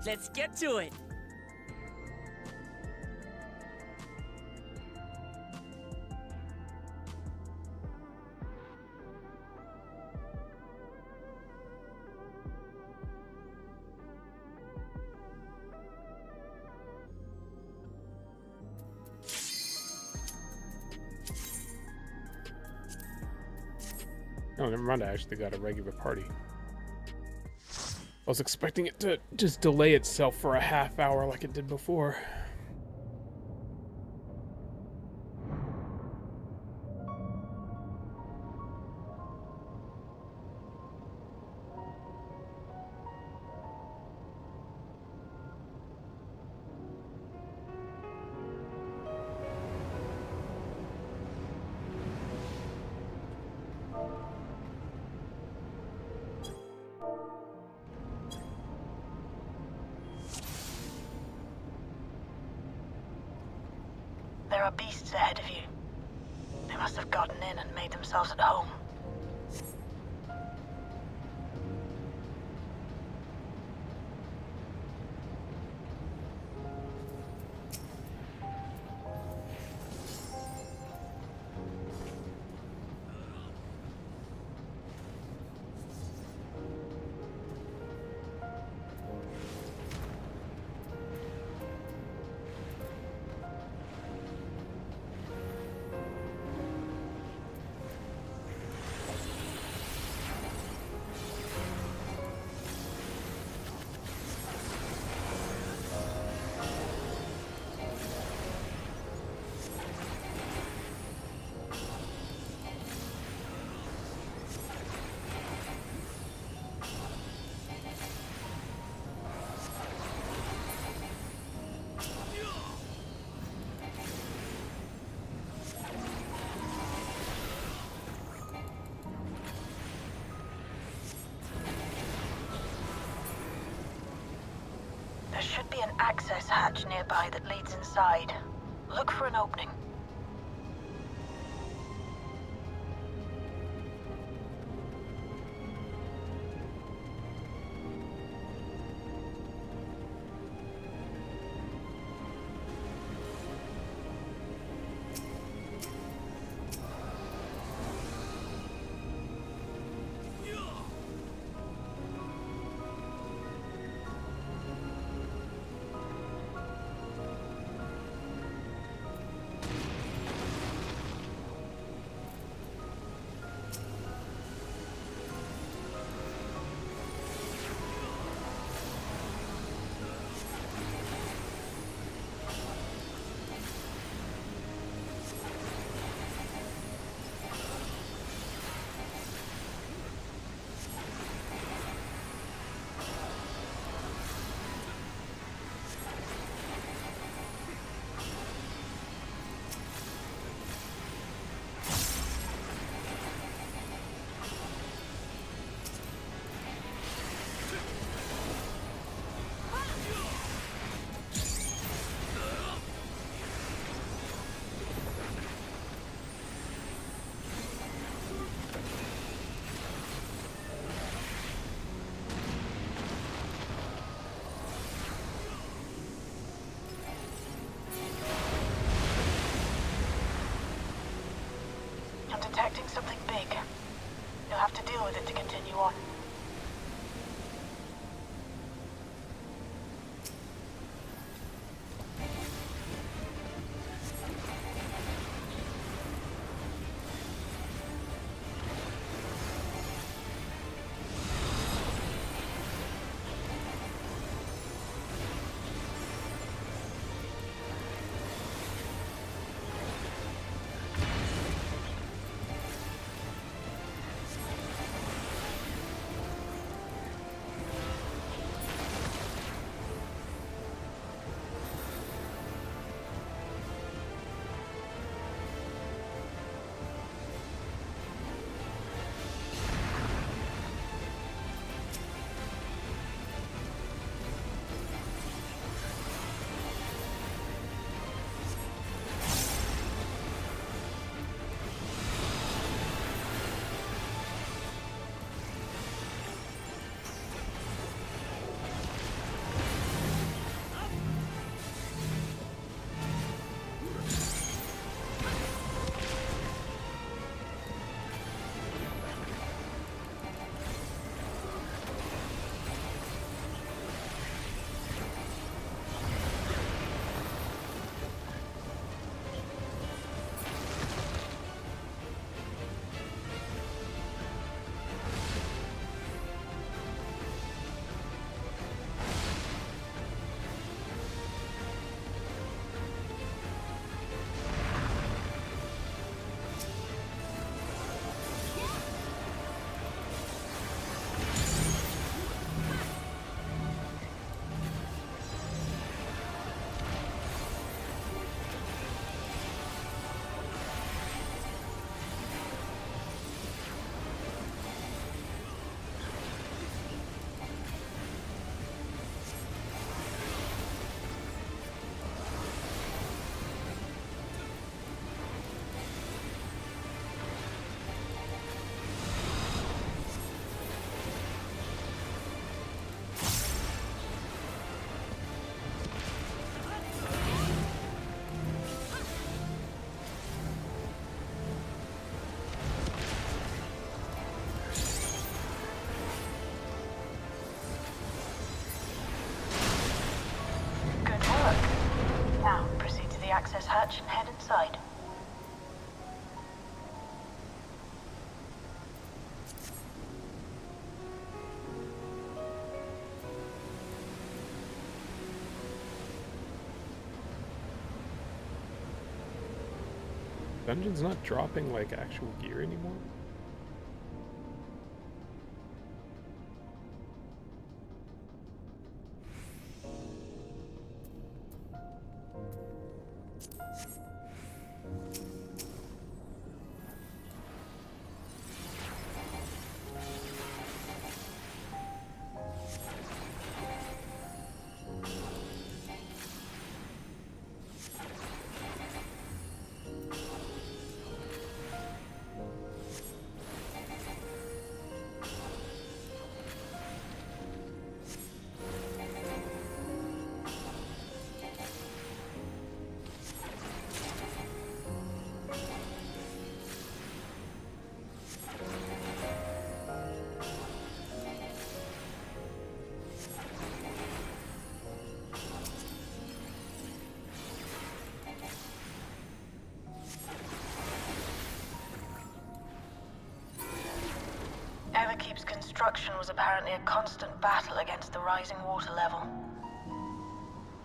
Let's get to it. Oh, never mind. I actually got a regular party. I was expecting it to just delay itself for a half hour like it did before. There are beasts ahead of you. They must have gotten in and made themselves at home. There should be an access hatch nearby that leads inside. Look for an opening. Detecting something big. You'll have to deal with it to continue on. dungeons not dropping like actual gear anymore? Everkeep's construction was apparently a constant battle against the rising water level.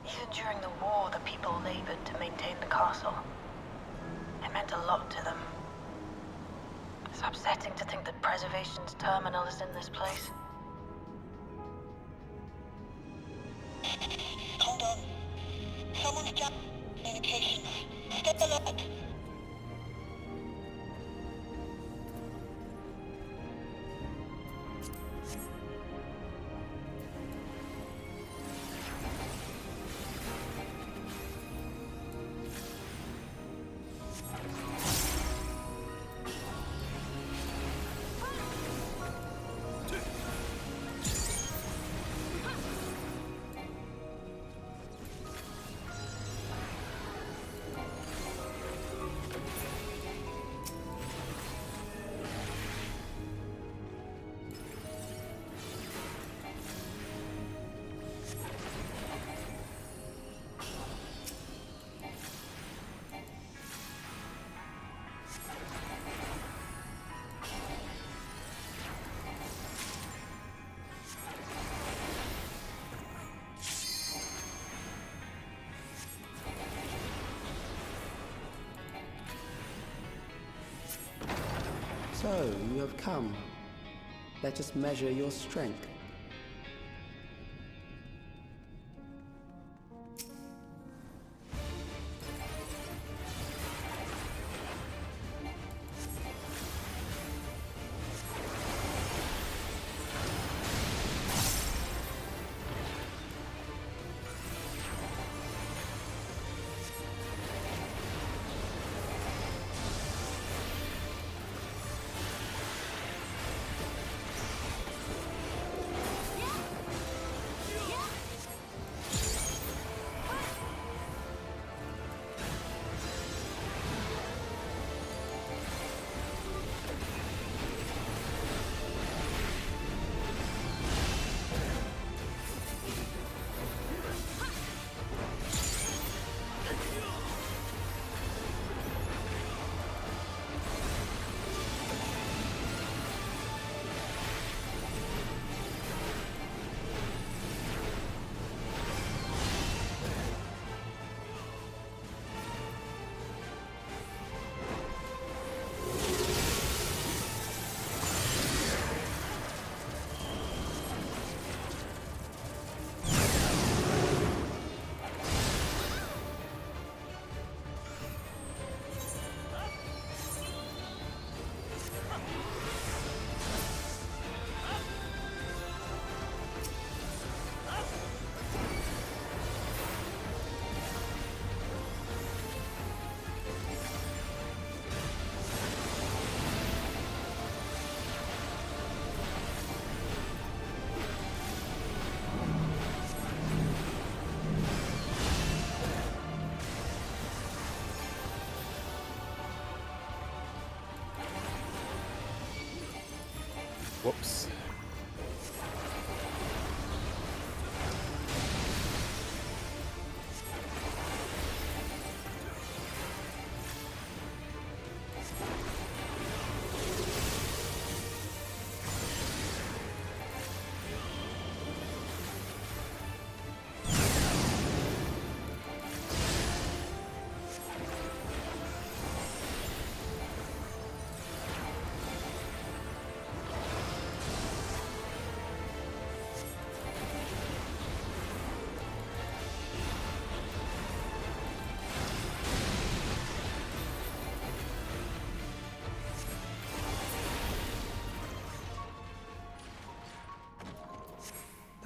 Even during the war, the people labored to maintain the castle. It meant a lot to them. It's upsetting to think that Preservation's terminal is in this place. Hold on. Someone's down communications. Stay alert. So, you have come. Let us measure your strength. Whoops.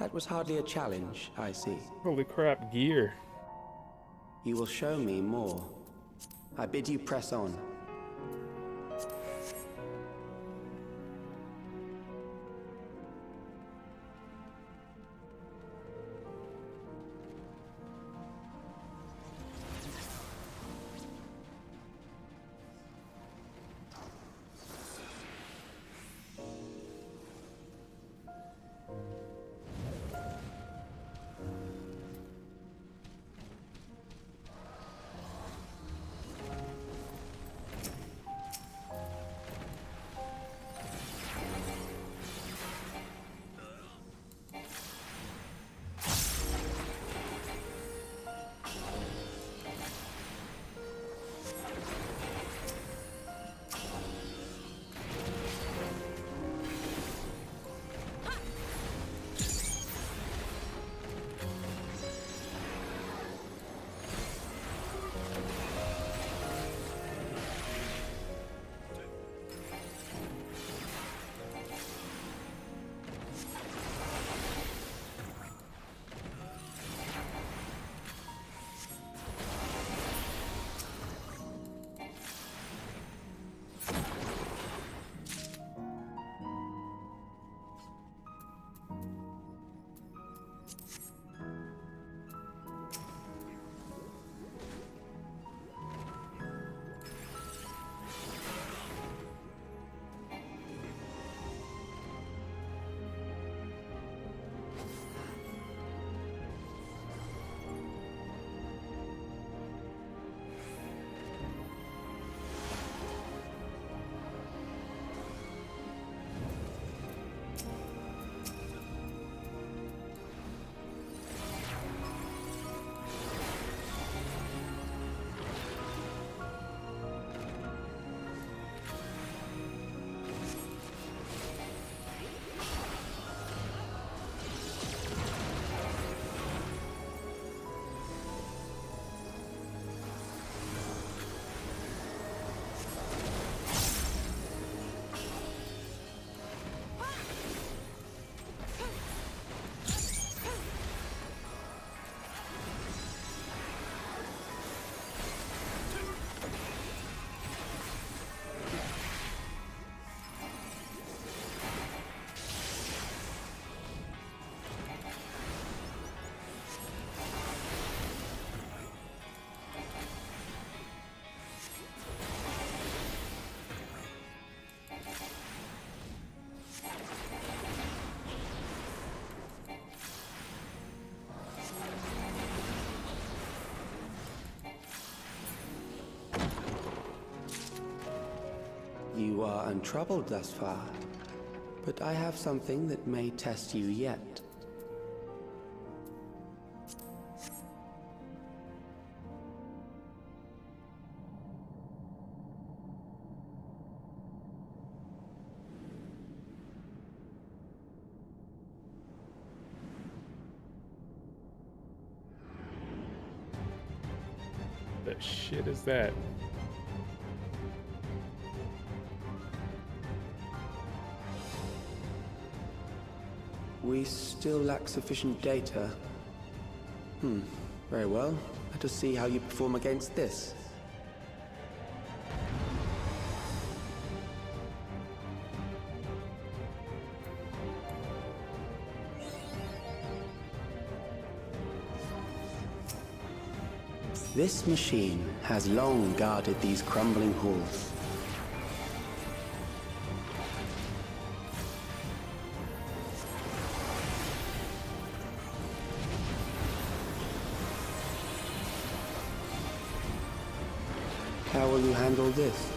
That was hardly a challenge, I see. Holy crap, gear. You will show me more. I bid you press on. You are untroubled thus far, but I have something that may test you yet. The shit is that? We still lack sufficient data. Very well. Let us see how you perform against this. This machine has long guarded these crumbling halls. How will you handle this?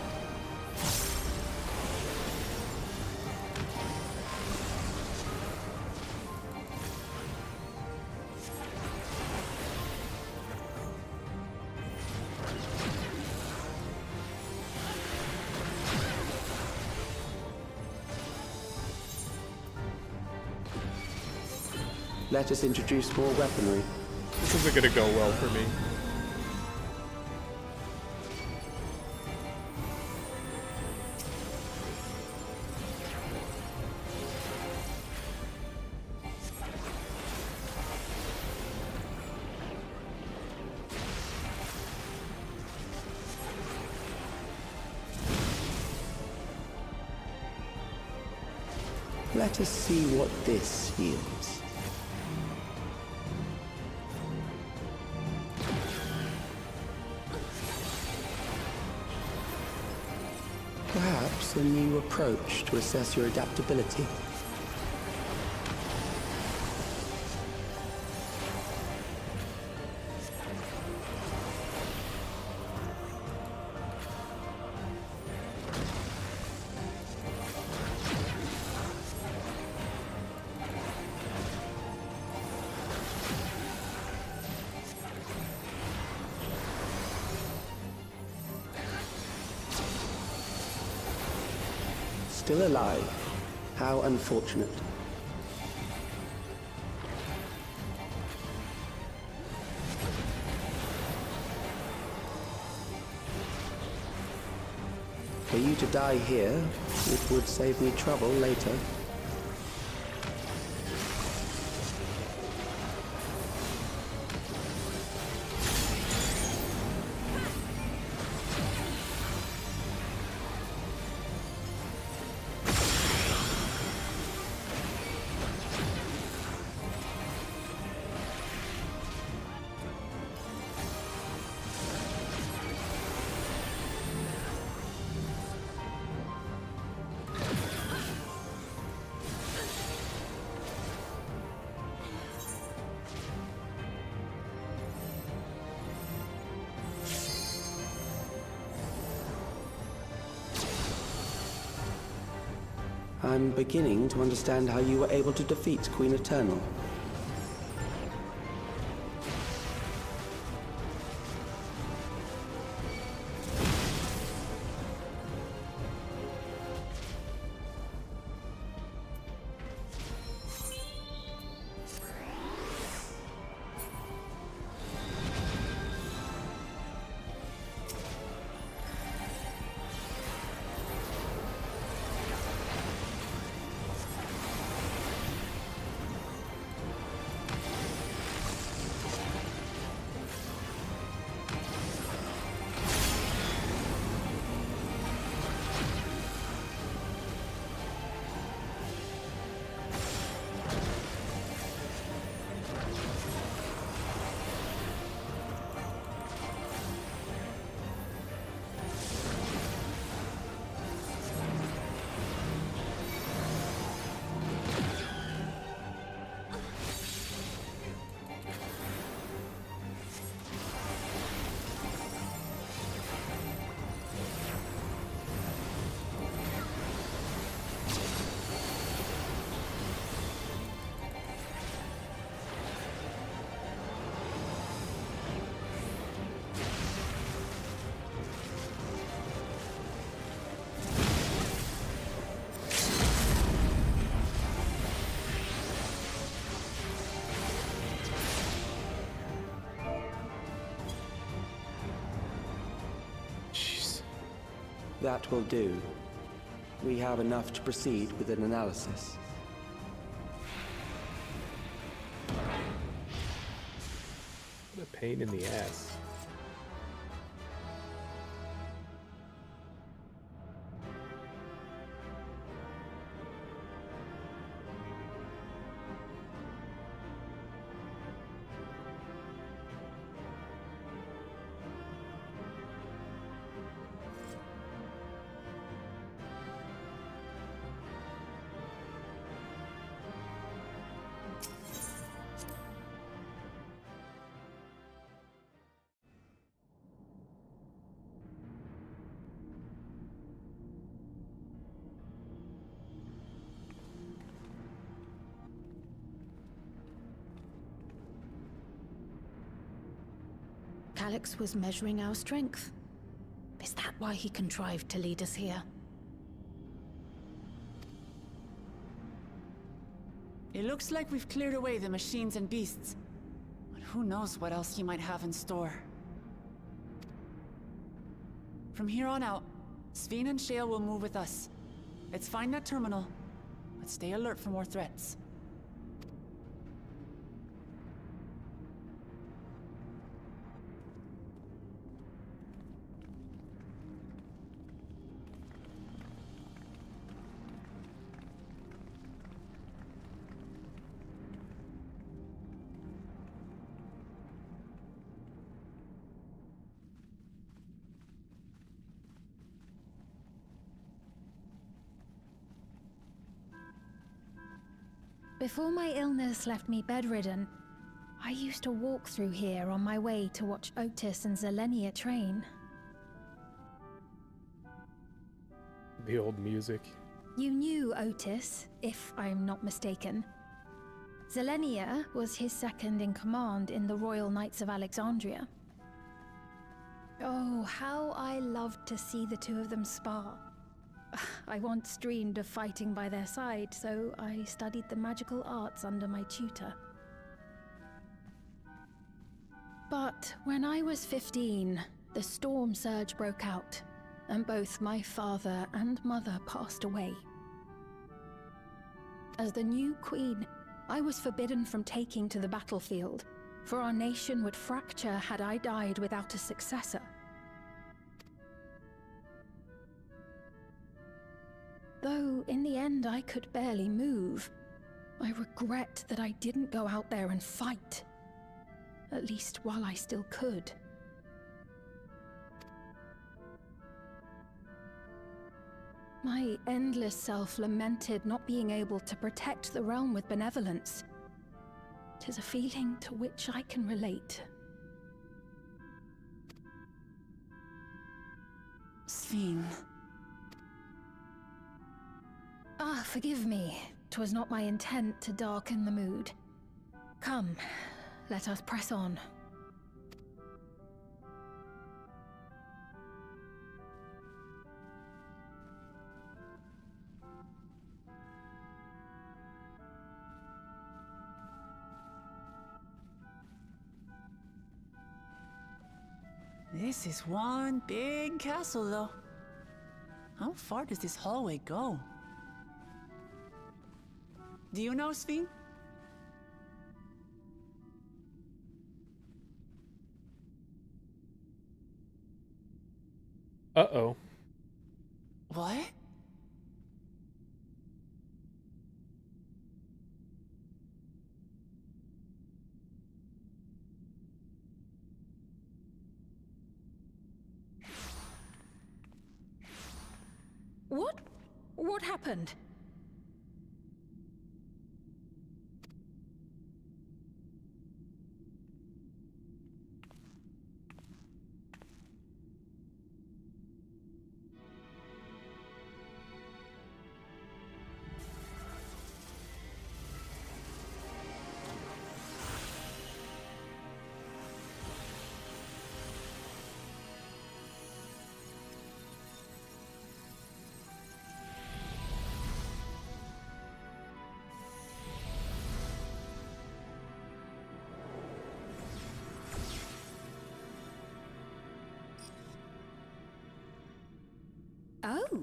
Let us introduce more weaponry. This isn't gonna go well for me. Let us see what this yields. Perhaps a new approach to assess your adaptability. Still alive. How unfortunate. For you to die here, it would save me trouble later. I'm beginning to understand how you were able to defeat Queen Eternal. That will do. We have enough to proceed with an analysis. What a pain in the ass. Calix was measuring our strength. Is that why he contrived to lead us here? It looks like we've cleared away the machines and beasts. But who knows what else he might have in store. From here on out, Sphene and Shale will move with us. Let's find that terminal, but stay alert for more threats. Before my illness left me bedridden, I used to walk through here on my way to watch Otis and Zelenia train. The old music. You knew Otis, if I'm not mistaken. Zelenia was his second in command in the Royal Knights of Alexandria. Oh, how I loved to see the two of them spar. I once dreamed of fighting by their side, so I studied the magical arts under my tutor. But when I was 15, the storm surge broke out, and both my father and mother passed away. As the new queen, I was forbidden from taking to the battlefield, for our nation would fracture had I died without a successor. Though in the end I could barely move, I regret that I didn't go out there and fight. At least while I still could. My endless self lamented not being able to protect the realm with benevolence. 'Tis a feeling to which I can relate. Sphene. Ah, forgive me. 'Twas not my intent to darken the mood. Come, let us press on. This is one big castle, though. How far does this hallway go? Do you know, Sphene? Uh-oh. What? What happened? Oh,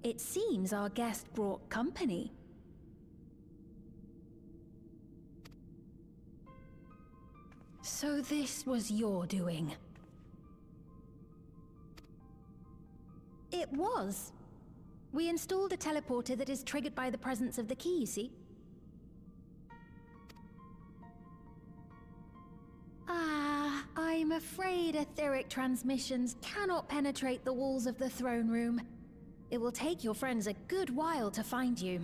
it seems our guest brought company. So this was your doing? It was. We installed a teleporter that is triggered by the presence of the key, you see? I'm afraid etheric transmissions cannot penetrate the walls of the throne room. It will take your friends a good while to find you.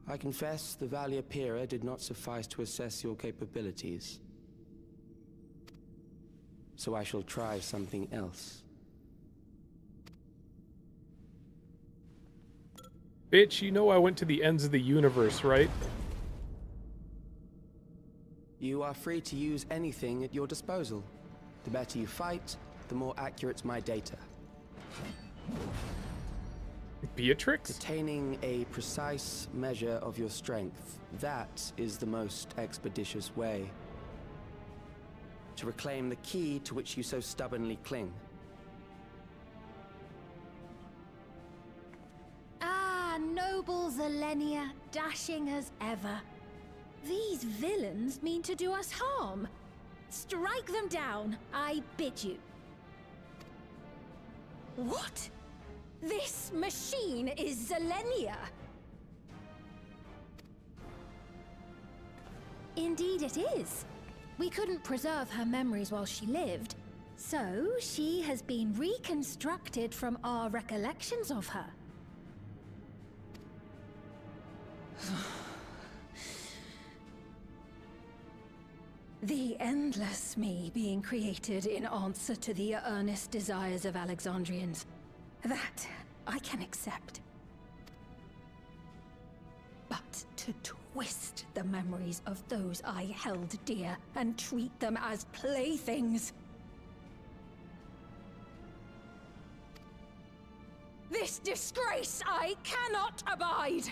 I confess the Valia Pira did not suffice to assess your capabilities. So I shall try something else. Bitch, you know I went to the ends of the universe, right? You are free to use anything at your disposal. The better you fight, the more accurate's my data. Beatrix? Attaining a precise measure of your strength, that is the most expeditious way to reclaim the key to which you so stubbornly cling. Ah, noble Zelenia, dashing as ever. These villains mean to do us harm. Strike them down, I bid you. What? This machine is Zelenia! Indeed it is. We couldn't preserve her memories while she lived, so she has been reconstructed from our recollections of her. The endless me being created in answer to the earnest desires of Alexandrians. That I can accept. But to twist the memories of those I held dear and treat them as playthings. This disgrace I cannot abide!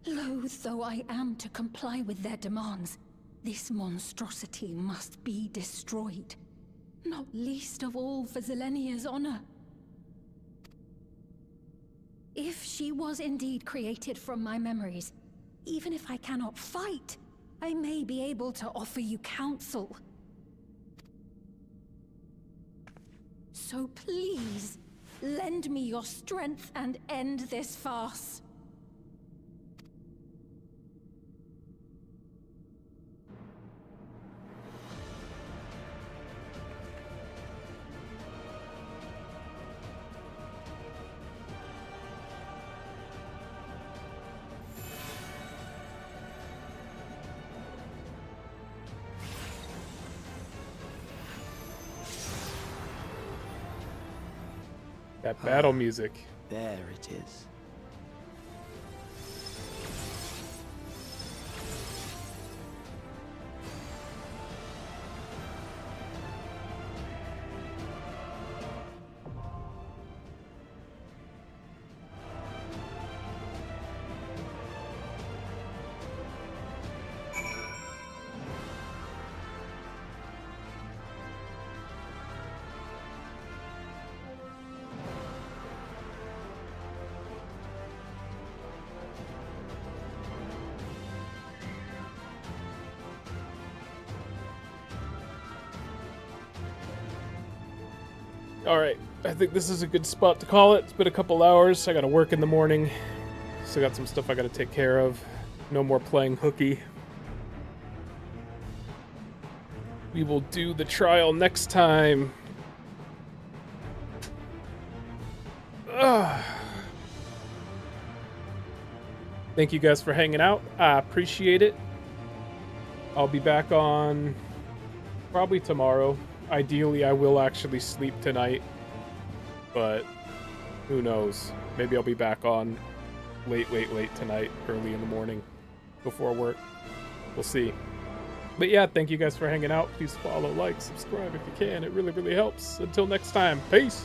Loath though I am to comply with their demands, this monstrosity must be destroyed. Not least of all for Zelenia's honor. If she was indeed created from my memories, even if I cannot fight, I may be able to offer you counsel. So please, lend me your strength and end this farce. That battle music. There it is. Alright, I think this is a good spot to call it. It's been a couple hours. I gotta work in the morning. Still got some stuff I gotta take care of. No more playing hooky. We will do the trial next time. Thank you guys for hanging out. I appreciate it. I'll be back on probably tomorrow. Ideally, I will actually sleep tonight, but who knows? Maybe I'll be back on late tonight, early in the morning, before work. We'll see. But yeah, thank you guys for hanging out. Please follow, like, subscribe if you can. It really, really helps. Until next time, peace!